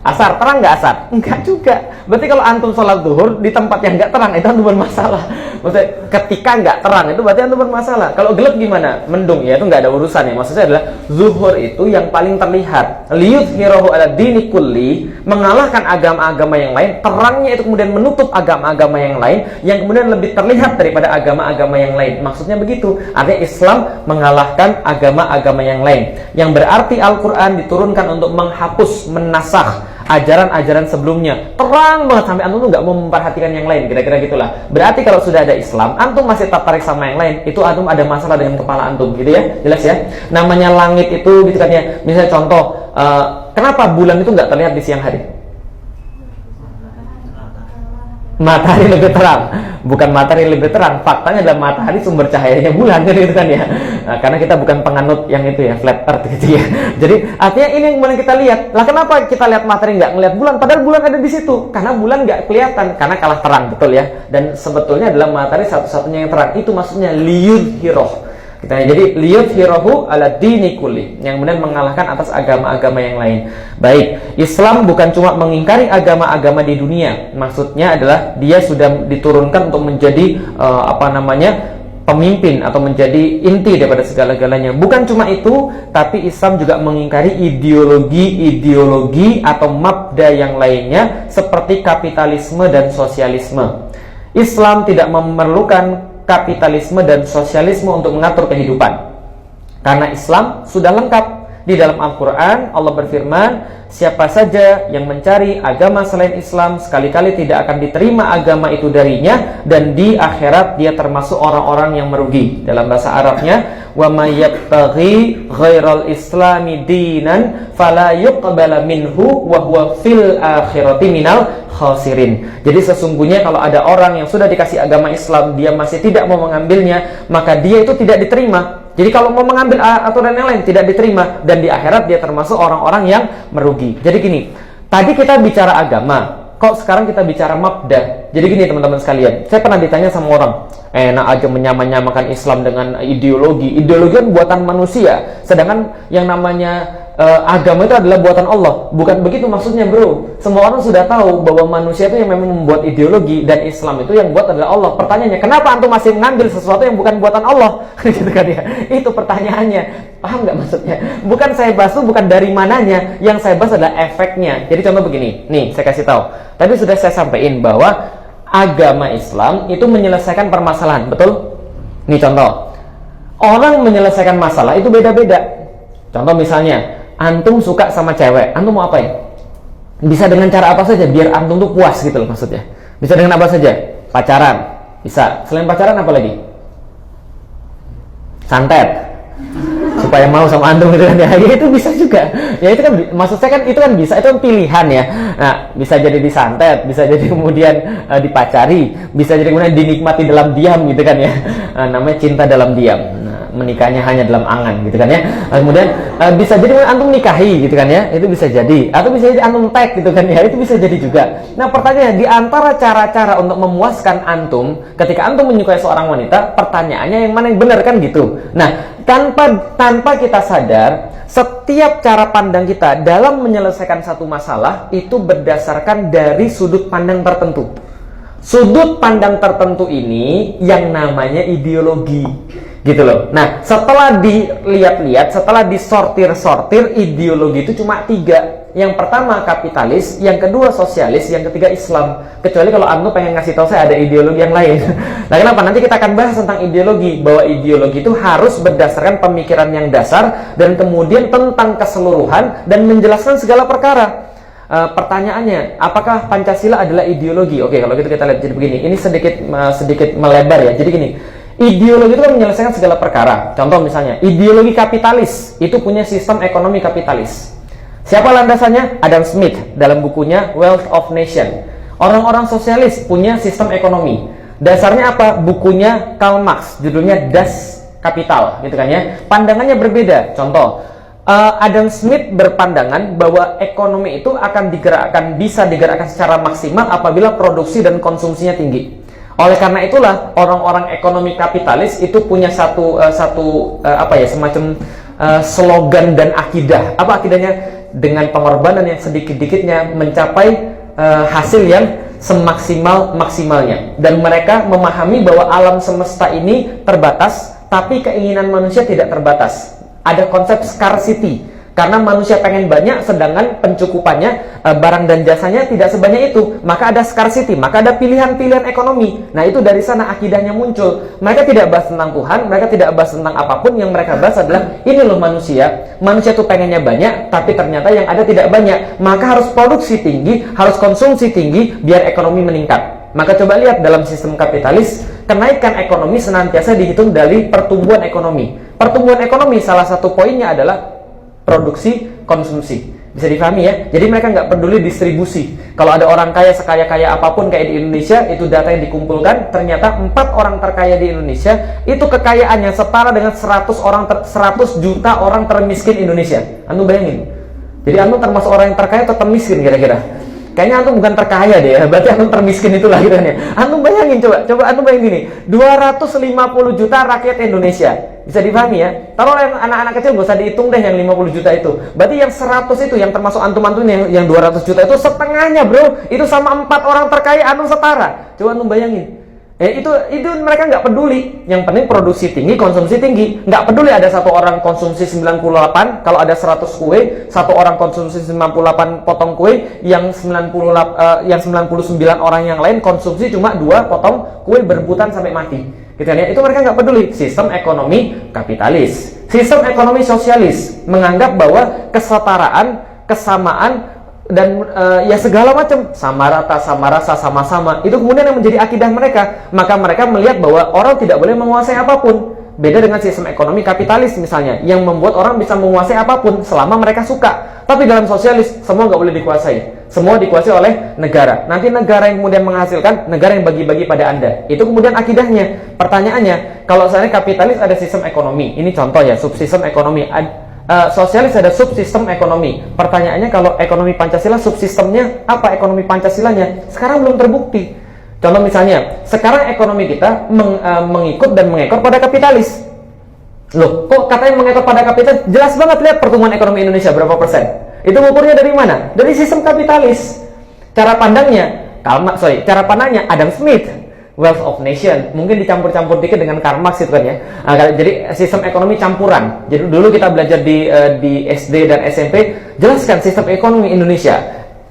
Asar, terang nggak asar? Enggak juga. Berarti kalau antum sholat zuhur di tempat yang nggak terang, itu antum bermasalah. Maksudnya ketika nggak terang, itu berarti antum bermasalah. Kalau gelap gimana? Mendung, ya itu nggak ada urusan ya. Maksudnya adalah zuhur itu yang paling terlihat. Liyudhhirahu ala dini kulli, mengalahkan agama-agama yang lain. Terangnya itu kemudian menutup agama-agama yang lain, yang kemudian lebih terlihat daripada agama-agama yang lain. Maksudnya begitu. Artinya Islam mengalahkan agama-agama yang lain. Yang berarti Al-Quran diturunkan untuk menghapus, menasakh ajaran-ajaran sebelumnya, terang banget sampai antum tuh nggak mau memperhatikan yang lain, kira-kira gitulah. Berarti kalau sudah ada Islam, antum masih tertarik sama yang lain, itu antum ada masalah dengan kepala antum, gitu ya, jelas ya. Namanya langit itu, gitu kan ya. Misalnya contoh, kenapa bulan itu nggak terlihat di siang hari? Matahari lebih terang, bukan matahari lebih terang. Faktanya adalah matahari sumber cahayanya bulan, gitu kan ya. Nah, karena kita bukan penganut yang itu ya, flat earth gitu ya. Jadi artinya ini yang boleh kita lihat. Lah kenapa kita lihat matahari nggak ngelihat bulan? Padahal bulan ada di situ. Karena bulan nggak kelihatan, karena kalah terang, betul ya. Dan sebetulnya adalah matahari satu-satunya yang terang. Itu maksudnya liyudhhirah. Jadi liyudhhirahu ala dini kulli, yang kemudian mengalahkan atas agama-agama yang lain. Baik, Islam bukan cuma mengingkari agama-agama di dunia. Maksudnya adalah dia sudah diturunkan untuk menjadi pemimpin atau menjadi inti daripada segala-galanya. Bukan cuma itu, tapi Islam juga mengingkari ideologi atau mabda yang lainnya seperti kapitalisme dan sosialisme. Islam tidak memerlukan kapitalisme dan sosialisme untuk mengatur kehidupan, karena Islam sudah lengkap. Di dalam Al-Quran Allah berfirman, siapa saja yang mencari agama selain Islam, sekali-kali tidak akan diterima agama itu darinya, dan di akhirat dia termasuk orang-orang yang merugi. Dalam bahasa Arabnya, wa may yabtaghi ghairal islami dinan fala yuqbala minhu wa huwa fil akhirati minal khasirin. Jadi sesungguhnya kalau ada orang yang sudah dikasih agama Islam, dia masih tidak mau mengambilnya, maka dia itu tidak diterima. Jadi kalau mau mengambil aturan yang lain tidak diterima, dan di akhirat dia termasuk orang-orang yang merugi. Jadi gini, tadi kita bicara agama, kok sekarang kita bicara mabda. Jadi gini teman-teman sekalian, saya pernah ditanya sama orang, enak aja menyamakan Islam dengan ideologi. Ideologi kan buatan manusia, sedangkan yang namanya agama itu adalah buatan Allah. Bukan begitu maksudnya, bro. Semua orang sudah tahu bahwa manusia itu yang memang membuat ideologi, dan Islam itu yang buat adalah Allah. Pertanyaannya, kenapa antum masih mengambil sesuatu yang bukan buatan Allah? Gitu kan ya. Itu pertanyaannya. Paham nggak maksudnya? Bukan saya bahas itu bukan dari mananya, yang saya bahas adalah efeknya. Jadi contoh begini, nih saya kasih tahu. Tadi sudah saya sampaikan bahwa agama Islam itu menyelesaikan permasalahan, betul? Nih contoh. Orang menyelesaikan masalah itu beda-beda. Contoh misalnya, antum suka sama cewek, antum mau apain? Bisa dengan cara apa saja biar antum tuh puas gitu loh maksudnya. Bisa dengan apa saja? Pacaran, bisa. Selain pacaran apa lagi? Santet, supaya mau sama antum gitu kan ya. Itu bisa juga. Ya itu kan maksud saya kan itu kan bisa, itu kan pilihan ya. Nah, bisa jadi disantet, bisa jadi kemudian dipacari, bisa jadi kemudian dinikmati dalam diam gitu kan ya. Namanya cinta dalam diam. Menikahnya hanya dalam angan gitu kan ya. Kemudian bisa jadi antum nikahi gitu kan ya, itu bisa jadi, atau bisa jadi antum tag gitu kan ya, itu bisa jadi juga. Nah pertanyaannya, di antara cara-cara untuk memuaskan antum ketika antum menyukai seorang wanita, pertanyaannya yang mana yang benar kan gitu. Nah tanpa kita sadar, setiap cara pandang kita dalam menyelesaikan satu masalah itu berdasarkan dari sudut pandang tertentu. Sudut pandang tertentu ini yang namanya ideologi, gitu loh. Nah, setelah dilihat-lihat, setelah disortir-sortir, ideologi itu cuma 3. Yang pertama kapitalis, yang kedua sosialis, yang ketiga Islam. Kecuali kalau antum pengen ngasih tahu saya ada ideologi yang lain. Nah, kenapa? Nanti kita akan bahas tentang ideologi, bahwa ideologi itu harus berdasarkan pemikiran yang dasar dan kemudian tentang keseluruhan dan menjelaskan segala perkara. Pertanyaannya, apakah Pancasila adalah ideologi? Oke, kalau gitu kita lihat jadi begini. Ini sedikit melebar ya. Jadi gini, ideologi itu kan menyelesaikan segala perkara. Contoh misalnya, ideologi kapitalis itu punya sistem ekonomi kapitalis. Siapa landasannya? Adam Smith dalam bukunya Wealth of Nation. Orang-orang sosialis punya sistem ekonomi. Dasarnya apa? Bukunya Karl Marx, judulnya Das Kapital, gitu kan ya. Pandangannya berbeda. Contoh, Adam Smith berpandangan bahwa ekonomi itu bisa digerakkan secara maksimal apabila produksi dan konsumsinya tinggi. Oleh karena itulah orang-orang ekonomi kapitalis itu punya semacam slogan dan akidah. Apa akidahnya? Dengan pengorbanan yang sedikit-dikitnya mencapai hasil yang semaksimal-maksimalnya. Dan mereka memahami bahwa alam semesta ini terbatas, tapi keinginan manusia tidak terbatas. Ada konsep scarcity, karena manusia pengen banyak, sedangkan pencukupannya, barang dan jasanya tidak sebanyak itu. Maka ada scarcity, maka ada pilihan-pilihan ekonomi. Nah itu dari sana akidahnya muncul. Mereka tidak bahas tentang Tuhan, mereka tidak bahas tentang apapun. Yang mereka bahas adalah, ini loh manusia tuh pengennya banyak, tapi ternyata yang ada tidak banyak. Maka harus produksi tinggi, harus konsumsi tinggi, biar ekonomi meningkat. Maka coba lihat dalam sistem kapitalis, kenaikan ekonomi senantiasa dihitung dari pertumbuhan ekonomi. Pertumbuhan ekonomi salah satu poinnya adalah produksi konsumsi. Bisa dipahami ya? Jadi mereka nggak peduli distribusi. Kalau ada orang kaya sekaya-kaya apapun kayak di Indonesia, itu data yang dikumpulkan, ternyata 4 orang terkaya di Indonesia itu kekayaannya setara dengan 100 juta orang termiskin Indonesia. Antum bayangin. Jadi antum termasuk orang yang terkaya atau termiskin kira-kira? Kayaknya antum bukan terkaya deh ya, berarti antum termiskin itu lagi kan ya. Antum bayangin, coba antum bayangin gini, 250 juta rakyat Indonesia. Bisa dipahami ya? Taruh yang anak-anak kecil gak usah dihitung deh yang 50 juta itu. Berarti yang 100 itu, yang termasuk antum-antum yang 200 juta itu setengahnya bro. Itu sama 4 orang terkaya antum setara. Coba antum bayangin. Itu mereka nggak peduli. Yang penting produksi tinggi, konsumsi tinggi. Nggak peduli ada satu orang konsumsi 98, kalau ada 100 kue, satu orang konsumsi 98 potong kue, yang 99 orang yang lain konsumsi cuma 2 potong kue berebutan sampai mati. Gitu ya. Itu mereka nggak peduli. Sistem ekonomi kapitalis. Sistem ekonomi sosialis menganggap bahwa kesetaraan, kesamaan, dan ya segala macam, sama rata, sama rasa, sama-sama, itu kemudian yang menjadi akidah mereka. Maka mereka melihat bahwa orang tidak boleh menguasai apapun. Beda dengan sistem ekonomi kapitalis misalnya, yang membuat orang bisa menguasai apapun selama mereka suka. Tapi dalam sosialis, semua nggak boleh dikuasai. Semua dikuasai oleh negara. Nanti negara yang kemudian menghasilkan, negara yang bagi-bagi pada Anda. Itu kemudian akidahnya. Pertanyaannya, kalau misalnya kapitalis ada sistem ekonomi, ini contoh ya, subsistem ekonomi. Sosialis ada subsistem ekonomi. Pertanyaannya, kalau ekonomi Pancasila subsistemnya apa? Ekonomi Pancasilanya sekarang belum terbukti. Contoh misalnya, sekarang ekonomi kita mengikut dan mengekor pada kapitalis. Loh, kok katanya mengetor pada kapitalis? Jelas banget, lihat pertumbuhan ekonomi Indonesia berapa persen. Itu ukurnya dari mana? Dari sistem kapitalis. Cara pandangnya Adam Smith, Wealth of Nation. Mungkin dicampur-campur dikit dengan Karl Marx itu kan ya. Jadi sistem ekonomi campuran. Jadi dulu kita belajar di SD dan SMP, jelaskan sistem ekonomi Indonesia.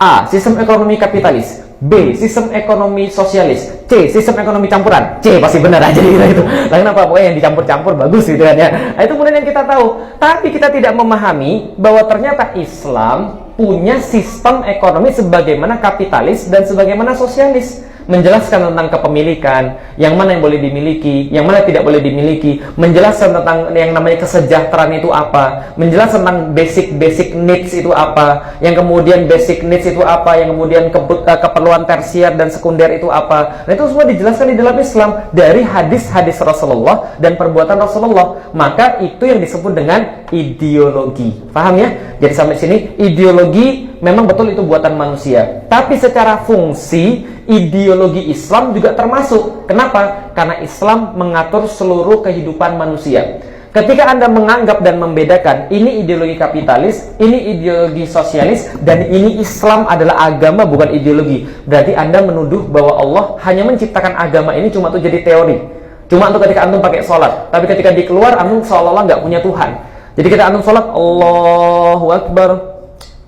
A, sistem ekonomi kapitalis. B, sistem ekonomi sosialis. C, sistem ekonomi campuran. C, pasti benar aja gitu. Lah kenapa? Pokoknya yang dicampur-campur bagus gitu kan ya. Nah, itu kemudian yang kita tahu. Tapi kita tidak memahami bahwa ternyata Islam punya sistem ekonomi sebagaimana kapitalis dan sebagaimana sosialis. Menjelaskan tentang kepemilikan, yang mana yang boleh dimiliki, yang mana tidak boleh dimiliki, menjelaskan tentang yang namanya kesejahteraan itu apa, menjelaskan tentang basic needs itu apa, yang kemudian basic needs itu apa, yang kemudian keperluan tersier dan sekunder itu apa. Nah, itu semua dijelaskan di dalam Islam dari hadis-hadis Rasulullah dan perbuatan Rasulullah. Maka itu yang disebut dengan ideologi. Paham ya? Jadi sampai sini ideologi memang betul itu buatan manusia, tapi secara fungsi ideologi Islam juga termasuk. Kenapa? Karena Islam mengatur seluruh kehidupan manusia. Ketika Anda menganggap dan membedakan ini ideologi kapitalis, ini ideologi sosialis, dan ini Islam adalah agama bukan ideologi, berarti Anda menuduh bahwa Allah hanya menciptakan agama ini cuma untuk jadi teori, cuma untuk ketika Antum pakai sholat, tapi ketika di keluar Antum seolah-olah nggak punya Tuhan. Jadi ketika Antum sholat, Allahu Akbar,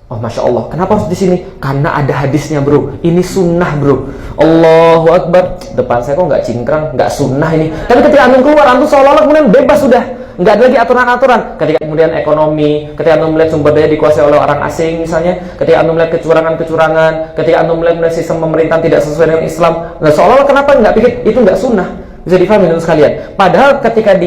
oh Masya Allah, kenapa harus di sini? Karena ada hadisnya bro, ini sunnah bro. Allahu Akbar, depan saya kok nggak cingkrang, nggak sunnah ini. Tapi ketika Antum keluar, Antum seolah-olah kemudian bebas sudah, nggak ada lagi aturan-aturan. Ketika kemudian ekonomi, ketika Antum melihat sumber daya dikuasai oleh orang asing misalnya, ketika Antum melihat kecurangan-kecurangan, ketika Antum melihat sistem pemerintahan tidak sesuai dengan Islam, nah seolah-olah kenapa nggak pikir itu nggak sunnah? Bisa difahami teman sekalian. Padahal ketika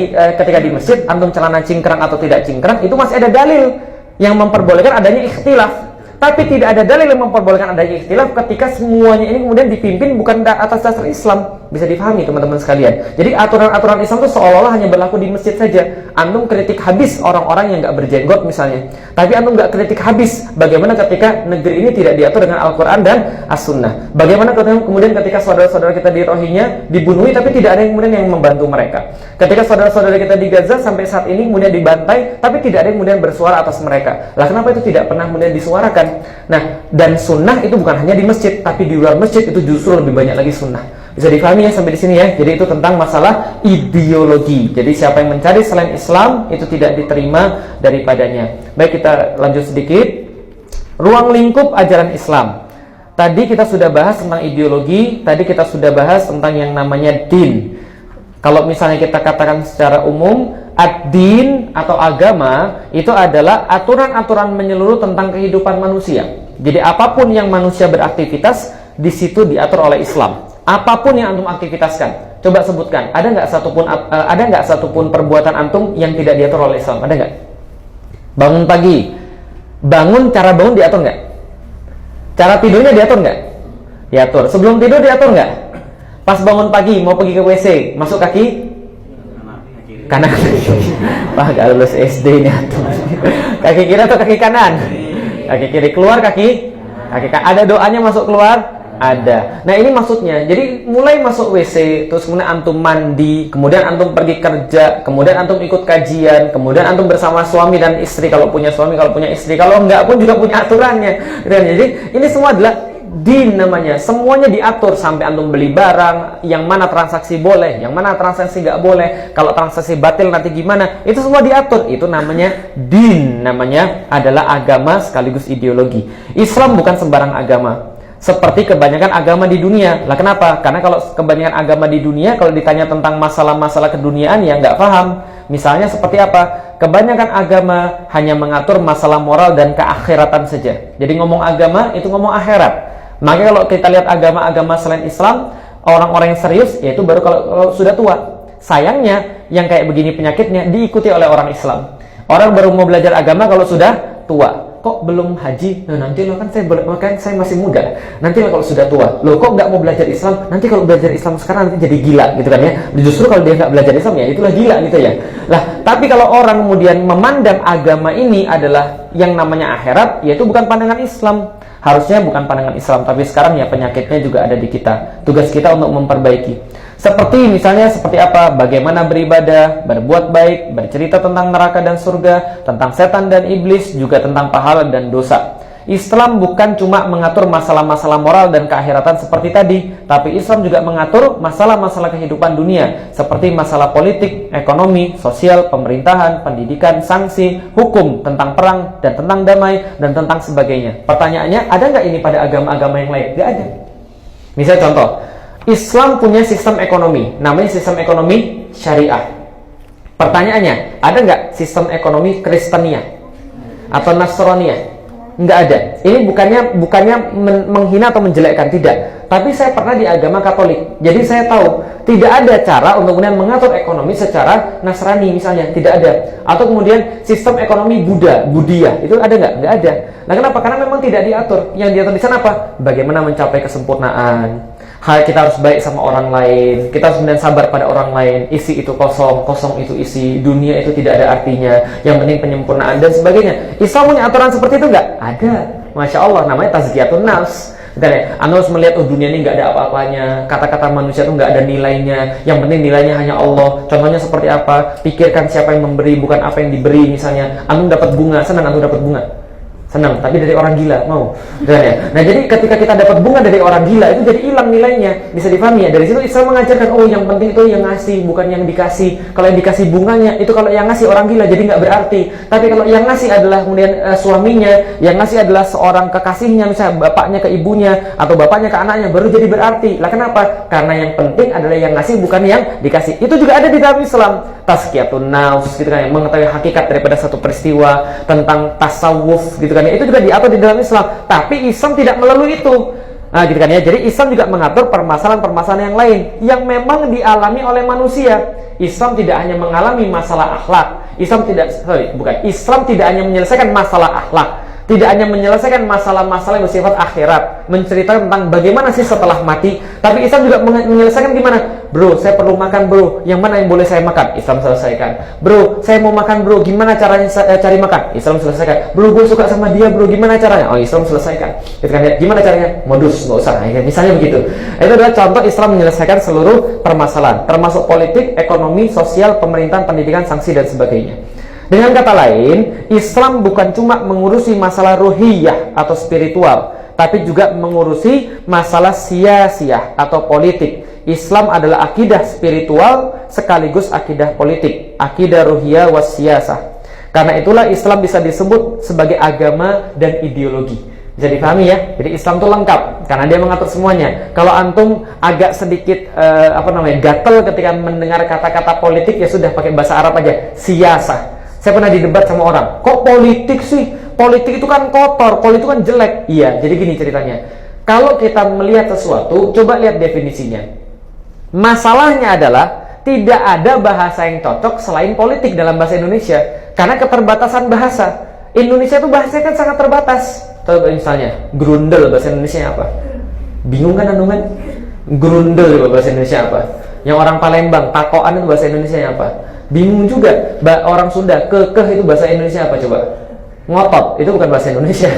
di masjid Antum celana cingkrang atau tidak cingkrang, itu masih ada dalil yang memperbolehkan adanya ikhtilaf. Tapi tidak ada dalil yang memperbolehkan adanya ikhtilaf ketika semuanya ini kemudian dipimpin bukan atas dasar Islam. Bisa difahami teman-teman sekalian. Jadi aturan-aturan Islam itu seolah-olah hanya berlaku di masjid saja. Antum kritik habis orang-orang yang nggak berjenggot misalnya, tapi Antum nggak kritik habis bagaimana ketika negeri ini tidak diatur dengan Al-Quran dan As-Sunnah. Bagaimana kemudian ketika saudara-saudara kita di Rohingya dibunuhi tapi tidak ada yang kemudian yang membantu mereka. Ketika saudara-saudara kita di Gaza sampai saat ini kemudian dibantai tapi tidak ada yang kemudian bersuara atas mereka. Lah kenapa itu tidak pernah kemudian disuarakan? Nah, dan sunnah itu bukan hanya di masjid, tapi di luar masjid itu justru lebih banyak lagi sunnah. Bisa difahami ya sampai di sini ya. Jadi itu tentang masalah ideologi. Jadi siapa yang mencari selain Islam itu tidak diterima daripadanya. Baik, kita lanjut sedikit. Ruang lingkup ajaran Islam. Tadi kita sudah bahas tentang ideologi, tadi kita sudah bahas tentang yang namanya din. Kalau misalnya kita katakan secara umum, ad-din atau agama itu adalah aturan-aturan menyeluruh tentang kehidupan manusia. Jadi apapun yang manusia beraktivitas di situ diatur oleh Islam. Apapun yang antum aktivitaskan, coba sebutkan, ada nggak satupun perbuatan antum yang tidak diatur oleh Islam? Ada nggak? Bangun pagi, cara bangun diatur nggak? Cara tidurnya diatur nggak? Diatur. Sebelum tidur diatur nggak? Pas bangun pagi mau pergi ke WC, masuk kaki kanan. Wah, gak lulus SD ini antum. Kaki kiri atau kaki kanan? Kaki kiri. Keluar kaki kanan. Ada doanya masuk keluar? Ada. Nah ini maksudnya. Jadi mulai masuk WC, terus kemudian antum mandi, kemudian antum pergi kerja, kemudian antum ikut kajian, kemudian antum bersama suami dan istri kalau punya suami, kalau punya istri, kalau enggak pun juga punya aturannya. Jadi ini semua adalah din namanya. Semuanya diatur sampai antum beli barang, yang mana transaksi boleh, yang mana transaksi nggak boleh, kalau transaksi batil nanti gimana, itu semua diatur. Itu namanya din, namanya adalah agama sekaligus ideologi. Islam bukan sembarang agama seperti kebanyakan agama di dunia. Lah kenapa? Karena kalau kebanyakan agama di dunia, kalau ditanya tentang masalah-masalah keduniaan ya nggak paham. Misalnya seperti apa? Kebanyakan agama hanya mengatur masalah moral dan keakhiratan saja. Jadi ngomong agama itu ngomong akhirat. Maka kalau kita lihat agama-agama selain Islam, orang-orang yang serius yaitu baru kalau sudah tua. Sayangnya yang kayak begini penyakitnya diikuti oleh orang Islam. Orang baru mau belajar agama kalau sudah tua. Kok belum haji? Nah, nanti lo kan saya masih muda. Nanti lo kalau sudah tua, lo kok nggak mau belajar Islam? Nanti kalau belajar Islam sekarang nanti jadi gila, gitu kan ya? Justru kalau dia nggak belajar Islam ya itulah gila, gitu ya. Lah, tapi kalau orang kemudian memandang agama ini adalah yang namanya akhirat, yaitu bukan pandangan Islam. Harusnya bukan pandangan Islam, tapi sekarang ya penyakitnya juga ada di kita. Tugas kita untuk memperbaiki. Seperti misalnya seperti apa? Bagaimana beribadah, berbuat baik, bercerita tentang neraka dan surga, tentang setan dan iblis, juga tentang pahala dan dosa. Islam bukan cuma mengatur masalah-masalah moral dan keakhiratan seperti tadi, tapi Islam juga mengatur masalah-masalah kehidupan dunia, seperti masalah politik, ekonomi, sosial, pemerintahan, pendidikan, sanksi, hukum, tentang perang, dan tentang damai, dan tentang sebagainya. Pertanyaannya, ada nggak ini pada agama-agama yang lain? Nggak ada. Misalnya contoh, Islam punya sistem ekonomi, namanya sistem ekonomi syariah. Pertanyaannya, ada nggak sistem ekonomi Kristenia atau Nasraniyah? Nggak ada. Ini bukannya menghina atau menjelekkan, tidak. Tapi saya pernah di agama Katolik, jadi saya tahu tidak ada cara untuk kemudian mengatur ekonomi secara Nasrani misalnya, tidak ada. Atau kemudian sistem ekonomi Buddha, itu ada nggak? Nggak ada. Nah kenapa? Karena memang tidak diatur. Yang diatur di sana apa? Bagaimana mencapai kesempurnaan. Kita harus baik sama orang lain, kita harus kemudian sabar pada orang lain, isi itu kosong, kosong itu isi, dunia itu tidak ada artinya, yang penting penyempurnaan dan sebagainya. Islam punya aturan seperti itu nggak? Ada. Masya Allah, namanya tazkiyatun nafs. Anda harus melihat, dunia ini nggak ada apa-apanya, kata-kata manusia itu nggak ada nilainya, yang penting nilainya hanya Allah. Contohnya seperti apa? Pikirkan siapa yang memberi, bukan apa yang diberi. Misalnya, Anda dapat bunga, senang Anda dapat bunga, senang, tapi dari orang gila, mau. Nah, jadi ketika kita dapat bunga dari orang gila, itu jadi hilang nilainya. Bisa dipahami ya? Dari situ Islam mengajarkan, oh yang penting itu yang ngasih, bukan yang dikasih. Kalau yang dikasih bunganya, itu kalau yang ngasih orang gila, jadi nggak berarti. Tapi kalau yang ngasih adalah kemudian suaminya, yang ngasih adalah seorang kekasihnya, misalnya bapaknya ke ibunya, atau bapaknya ke anaknya, baru jadi berarti. Lah kenapa? Karena yang penting adalah yang ngasih, bukan yang dikasih. Itu juga ada di dalam Islam. Tazkiyatun nafs, gitu kan, yang mengetahui hakikat daripada satu peristiwa, tentang tasawuf, gitu kan. Itu juga diatur di dalam Islam, tapi Islam tidak melalui itu. Nah, gitu kan ya. Jadi Islam juga mengatur permasalahan-permasalahan yang lain yang memang dialami oleh manusia. Islam tidak hanya mengalami masalah akhlak. Islam tidak hanya menyelesaikan masalah akhlak, tidak hanya menyelesaikan masalah-masalah yang bersifat akhirat, menceritakan tentang bagaimana sih setelah mati, tapi Islam juga menyelesaikan gimana? Bro, saya perlu makan bro, yang mana yang boleh saya makan? Islam selesaikan. Bro, saya mau makan bro, gimana caranya cari makan? Islam selesaikan. Bro, gue suka sama dia bro, gimana caranya? Oh, Islam selesaikan. Gitu kan ya? Gimana caranya? Modus, nggak usah. Misalnya begitu. Itu adalah contoh Islam menyelesaikan seluruh permasalahan, termasuk politik, ekonomi, sosial, pemerintahan, pendidikan, sanksi dan sebagainya. Dengan kata lain, Islam bukan cuma mengurusi masalah ruhiyah atau spiritual, tapi juga mengurusi masalah siasiyah atau politik. Islam adalah akidah spiritual sekaligus akidah politik, akidah ruhiyah was siyasah. Karena itulah Islam bisa disebut sebagai agama dan ideologi. Bisa dipahami ya? Jadi Islam itu lengkap karena dia mengatur semuanya. Kalau antum agak sedikit gatel ketika mendengar kata-kata politik, ya sudah pakai bahasa Arab aja, siyasah. Saya pernah didebat sama orang, kok politik sih? Politik itu kan kotor, politik itu kan jelek. Iya, jadi gini ceritanya. Kalau kita melihat sesuatu, coba lihat definisinya. Masalahnya adalah tidak ada bahasa yang cocok selain politik dalam bahasa Indonesia, karena keterbatasan bahasa. Indonesia itu bahasanya kan sangat terbatas. Coba misalnya, grundel bahasa Indonesia apa? Bingung kan anungan? Grundel bahasa Indonesia apa? Yang orang Palembang, takoan itu bahasa Indonesia apa? Bingung juga. Orang Sunda, kekeh itu bahasa Indonesia apa coba? Ngotot, itu bukan bahasa Indonesia.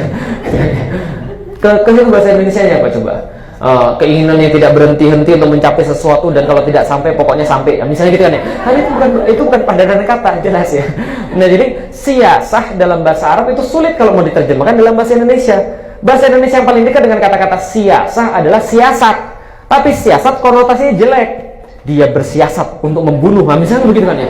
Kekeh itu bahasa Indonesia apa coba? Keinginan yang tidak berhenti-henti untuk mencapai sesuatu, dan kalau tidak sampai pokoknya sampai. Misalnya gitu kan ya. Tapi itu bukan padanan kata, jelas ya. Nah, jadi siyasah dalam bahasa Arab itu sulit kalau mau diterjemahkan dalam bahasa Indonesia. Bahasa Indonesia yang paling dekat dengan kata-kata siyasah adalah siasat. Tapi siasat konotasinya jelek. Dia bersiasat untuk membunuh, misalnya begitu kan ya.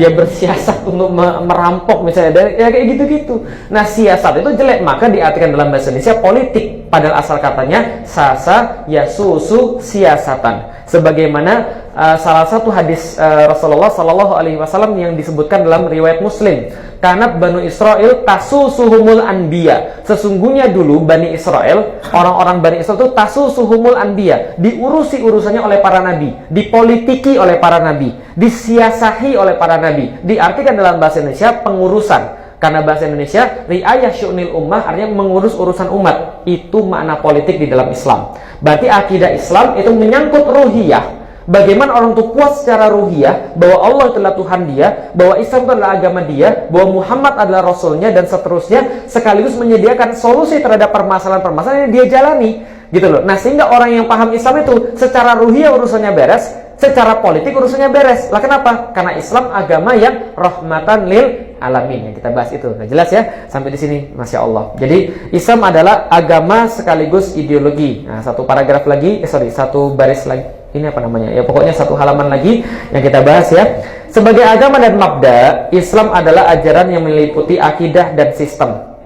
Dia bersiasat untuk merampok misalnya, ya kayak gitu-gitu. Nah, siasat itu jelek, maka diartikan dalam bahasa Indonesia politik. Padahal asal katanya sasa yasusu siasatan. Sebagaimana salah satu hadis Rasulullah Shallallahu Alaihi Wasallam yang disebutkan dalam riwayat Muslim, karena Banu Israel tasusuhumul anbiya. Sesungguhnya dulu Bani Israel, orang-orang Bani Israel itu tasusuhumul anbiya, diurusi urusannya oleh para nabi, dipolitiki oleh para nabi, disiasahi oleh para nabi. Diartikan dalam bahasa Indonesia pengurusan. Karena bahasa Indonesia riayah syu'nil ummah artinya mengurus urusan umat. Itu makna politik di dalam Islam. Berarti akidah Islam itu menyangkut ruhiyah, Bagaimana orang tuh kuat secara ruhiyah bahwa Allah adalah Tuhan dia, bahwa Islam itu adalah agama dia, bahwa Muhammad adalah Rasulnya, dan seterusnya, sekaligus menyediakan solusi terhadap permasalahan-permasalahan yang dia jalani, gitu loh. Nah, sehingga orang yang paham Islam itu secara ruhiyah urusannya beres, secara politik urusannya beres. Lah kenapa? Karena Islam agama yang rahmatan lil alamin, yang kita bahas itu. Nah, jelas ya sampai di sini, masya Allah. Jadi Islam adalah agama sekaligus ideologi. Nah, satu paragraf lagi, satu baris lagi. Ini apa namanya? Ya pokoknya satu halaman lagi yang kita bahas ya. Sebagai agama dan mabda, Islam adalah ajaran yang meliputi akidah dan sistem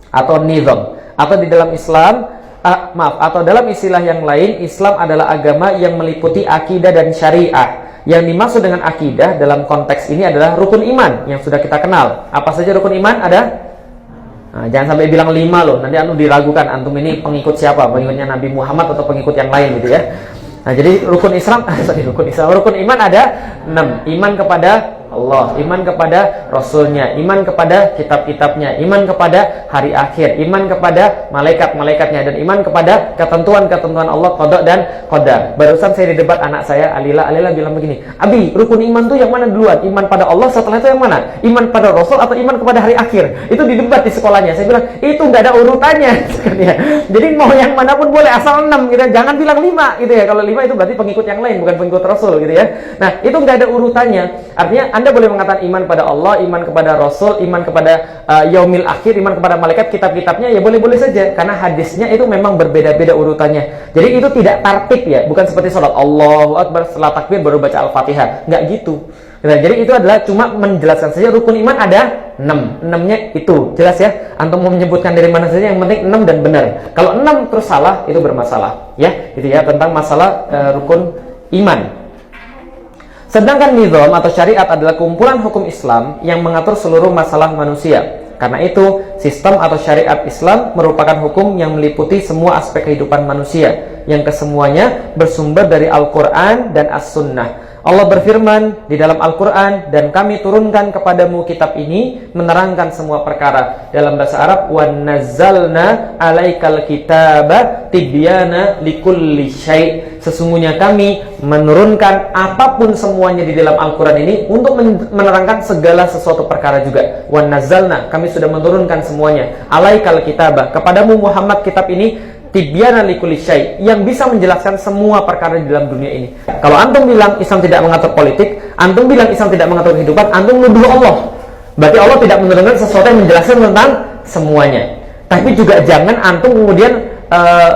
atau nizam. Atau di dalam Islam, atau dalam istilah yang lain, Islam adalah agama yang meliputi akidah dan syariah. Yang dimaksud dengan akidah dalam konteks ini adalah rukun iman yang sudah kita kenal. Apa saja rukun iman? Ada? Nah, jangan sampai bilang 5 loh, nanti antum diragukan, antum ini pengikut siapa? Pengikutnya Nabi Muhammad atau pengikut yang lain gitu ya. Nah, jadi rukun iman ada 6. Iman kepada Allah, iman kepada Rasulnya, iman kepada kitab-kitabnya, iman kepada hari akhir, iman kepada malaikat-malaikatnya, dan iman kepada ketentuan-ketentuan Allah, qada dan qadar. Barusan saya di debat anak saya, Alila bilang begini, Abi, rukun iman tuh yang mana duluan? Iman pada Allah, setelah itu yang mana? Iman pada Rasul atau iman kepada hari akhir? Itu di debat di sekolahnya. Saya bilang, itu nggak ada urutannya. Jadi mau yang manapun boleh, asal 6 gitu ya. Jangan bilang 5 gitu ya. Kalau 5 itu berarti pengikut yang lain, bukan pengikut Rasul gitu ya. Nah, itu nggak ada urutannya. Artinya Anda boleh mengatakan iman pada Allah, iman kepada Rasul, iman kepada yaumil akhir, iman kepada malaikat, kitab-kitabnya, ya boleh-boleh saja. Karena hadisnya itu memang berbeda-beda urutannya. Jadi itu tidak tartib ya, bukan seperti sholat Allahu Akbar, setelah takbir baru baca Al-Fatihah. Nggak gitu. Nah, jadi itu adalah cuma menjelaskan saja rukun iman ada 6. 6-nya itu. Jelas ya? Antum mau menyebutkan dari mana saja, yang penting 6 dan benar. Kalau 6 terus salah, itu bermasalah. Ya, gitu ya, tentang masalah rukun iman. Sedangkan nizam atau syariat adalah kumpulan hukum Islam yang mengatur seluruh masalah manusia. Karena itu, sistem atau syariat Islam merupakan hukum yang meliputi semua aspek kehidupan manusia, yang kesemuanya bersumber dari Al-Quran dan As-Sunnah. Allah berfirman di dalam Al-Quran, dan kami turunkan kepadamu kitab ini menerangkan semua perkara. Dalam bahasa Arab, wa nazzalna alaikal kitaba tibyana likulli syai'. Sesungguhnya kami menurunkan apapun semuanya di dalam Al-Quran ini untuk menerangkan segala sesuatu perkara juga. Wa nazzalna, kami sudah menurunkan semuanya. Alaikal kitaba, kepadamu Muhammad kitab ini, tibyana likulli syai', yang bisa menjelaskan semua perkara di dalam dunia ini. Kalau antum bilang Islam tidak mengatur politik, antum bilang Islam tidak mengatur kehidupan, antum nuduh Allah. Berarti Allah tidak menurunkan sesuatu yang menjelaskan tentang semuanya. Tapi juga jangan antum kemudian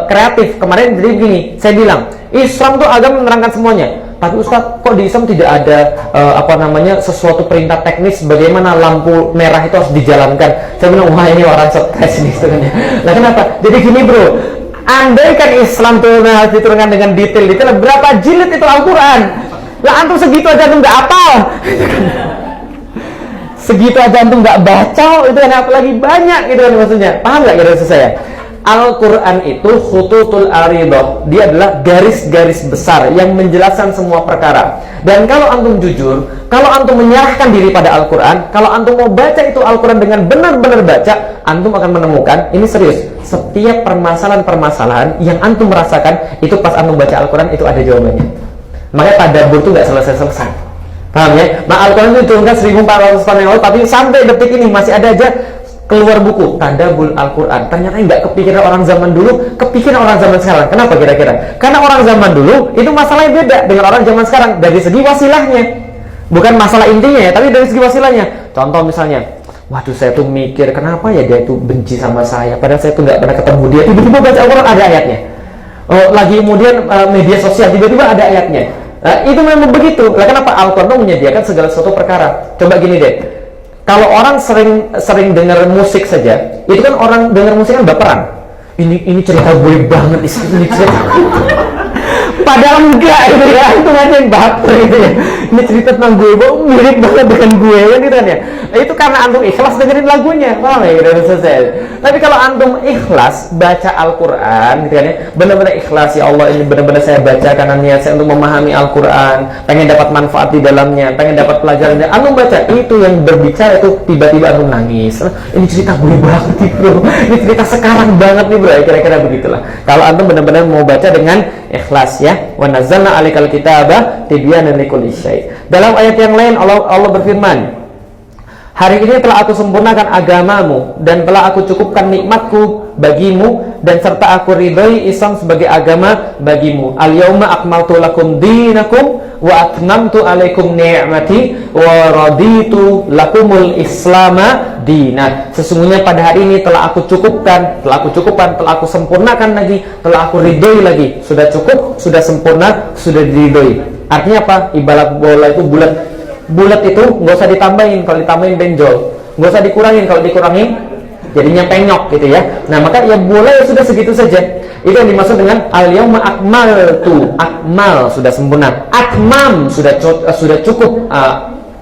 kreatif. Kemarin jadi begini, saya bilang Islam itu agama menerangkan semuanya. Tapi Ustaz, kok di Islam tidak ada sesuatu perintah teknis bagaimana lampu merah itu harus dijalankan? Saya bilang, wah ini orang stres nih sebenarnya. Nah kenapa? Jadi gini bro, andaikan Islam tuh harus diturunkan dengan detail, berapa jilid itu Al-Quran? Lah antum segitu aja antum nggak hafal. Segitu aja antum nggak baca, itu kan apalagi banyak gitu kan maksudnya. Paham nggak kira-kira saya? Al-Quran itu khututul aridah, dia adalah garis-garis besar yang menjelaskan semua perkara. Dan kalau antum jujur, kalau antum menyerahkan diri pada Al-Quran, kalau antum mau baca itu Al-Quran dengan benar-benar baca, antum akan menemukan, ini serius, setiap permasalahan-permasalahan yang antum merasakan, itu pas antum baca Al-Quran, itu ada jawabannya. Makanya tadabbur itu nggak selesai-selesai. Paham ya? Nah, Al-Quran itu diturunkan 1400 tahun yang lalu, tapi sampai detik ini masih ada aja keluar buku Tadabbur Al-Quran. Ternyata nggak kepikiran orang zaman dulu, kepikiran orang zaman sekarang. Kenapa kira-kira? Karena orang zaman dulu itu masalahnya beda dengan orang zaman sekarang dari segi wasilahnya, bukan masalah intinya ya, tapi dari segi wasilahnya. Contoh misalnya, waduh saya tuh mikir kenapa ya dia itu benci sama saya, padahal saya tuh nggak pernah ketemu dia, tiba-tiba baca Al-Quran ada ayatnya. Oh, lagi kemudian media sosial tiba-tiba ada ayatnya. Itu memang begitu. Lah kenapa Al-Quran menyediakan segala sesuatu perkara? Coba gini deh. Kalau orang sering dengar musik saja, itu kan orang dengar musik kan baperan. Ini cerita gue banget, ini cerita. Padahal enggak gitu ya, itu aja yang baper gitu ya. Ini cerita tentang gue, mirip banget dengan gue kan gitu kan ya. Nah, itu karena antum ikhlas dengerin lagunya, paham ya gitu selesai. Tapi kalau antum ikhlas baca Al-Quran gitu kan ya, benar-benar ikhlas, ya Allah ini benar-benar saya baca karena niat saya untuk memahami Al-Quran, pengen dapat manfaat di dalamnya, pengen dapat pelajaran, dan antum baca itu yang berbicara itu tiba-tiba antum nangis. Ini cerita gue banget nih bro, ini cerita sekarang banget nih bro, kira-kira begitulah. Kalau antum benar-benar mau baca dengan ikhlas ya. ya. Wa nazzalna 'alaikal kitaba tibyanan likulli syai'. Dalam ayat yang lain Allah berfirman, hari ini telah aku sempurnakan agamamu dan telah aku cukupkan nikmatku bagimu dan serta aku ridhoi Islam sebagai agama bagimu. Al-yauma akmaltu lakum dinakum wa atmamtu alaikum ni'mati wa raditu lakumul islama dina. Sesungguhnya pada hari ini telah aku cukupkan, telah aku sempurnakan lagi, telah aku ridhoi lagi. Sudah cukup, sudah sempurna, sudah diridhoi. Artinya apa? Ibarat bola itu bulat itu nggak usah ditambahin, kalau ditambahin benjol, nggak usah dikurangin, kalau dikurangin jadinya penyok gitu ya. Nah maka ya bola ya sudah segitu saja. Itu yang dimaksud dengan al-yauma akmaltu. Akmal sudah sempurna, atmam sudah cukup,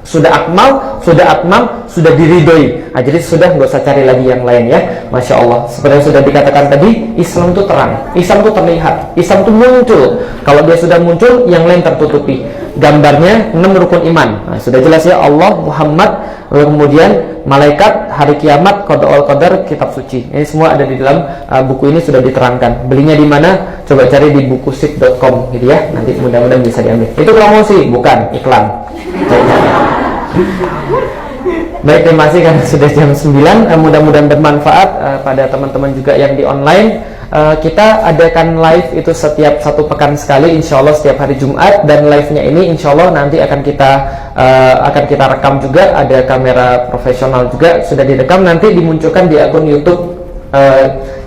sudah akmal, sudah atmam, sudah diridhoi. Nah, jadi sudah nggak usah cari lagi yang lain ya. Masya Allah, seperti yang sudah dikatakan tadi, Islam itu terang, Islam itu terlihat, Islam itu muncul. Kalau dia sudah muncul, yang lain tertutupi. Gambarnya 6 rukun iman. Nah, sudah jelas ya, Allah, Muhammad, kemudian malaikat, hari kiamat, qada wal qadar, kitab suci. Ini semua ada di dalam buku ini sudah diterangkan. Belinya di mana? Coba cari di bukusik.com gitu ya. Nanti mudah-mudahan bisa diambil. Itu promosi, bukan iklan. Baik, terima kasih karena sudah jam 9. Mudah-mudahan bermanfaat pada teman-teman juga yang di online. Kita adakan live itu setiap 1 pekan sekali, insya Allah setiap hari Jumat, dan live-nya ini insya Allah nanti akan kita rekam juga, ada kamera profesional juga sudah direkam, nanti dimunculkan di akun YouTube.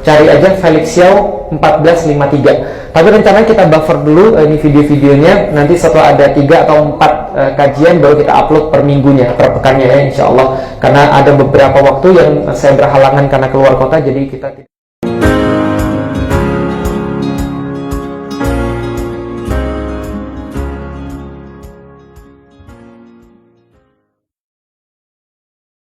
Cari aja Felix Xiao 1453. Tapi rencananya kita buffer dulu ini video-videonya, nanti setelah ada 3 atau 4 kajian baru kita upload per minggunya, per pekannya ya insya Allah, karena ada beberapa waktu yang saya berhalangan karena keluar kota, jadi kita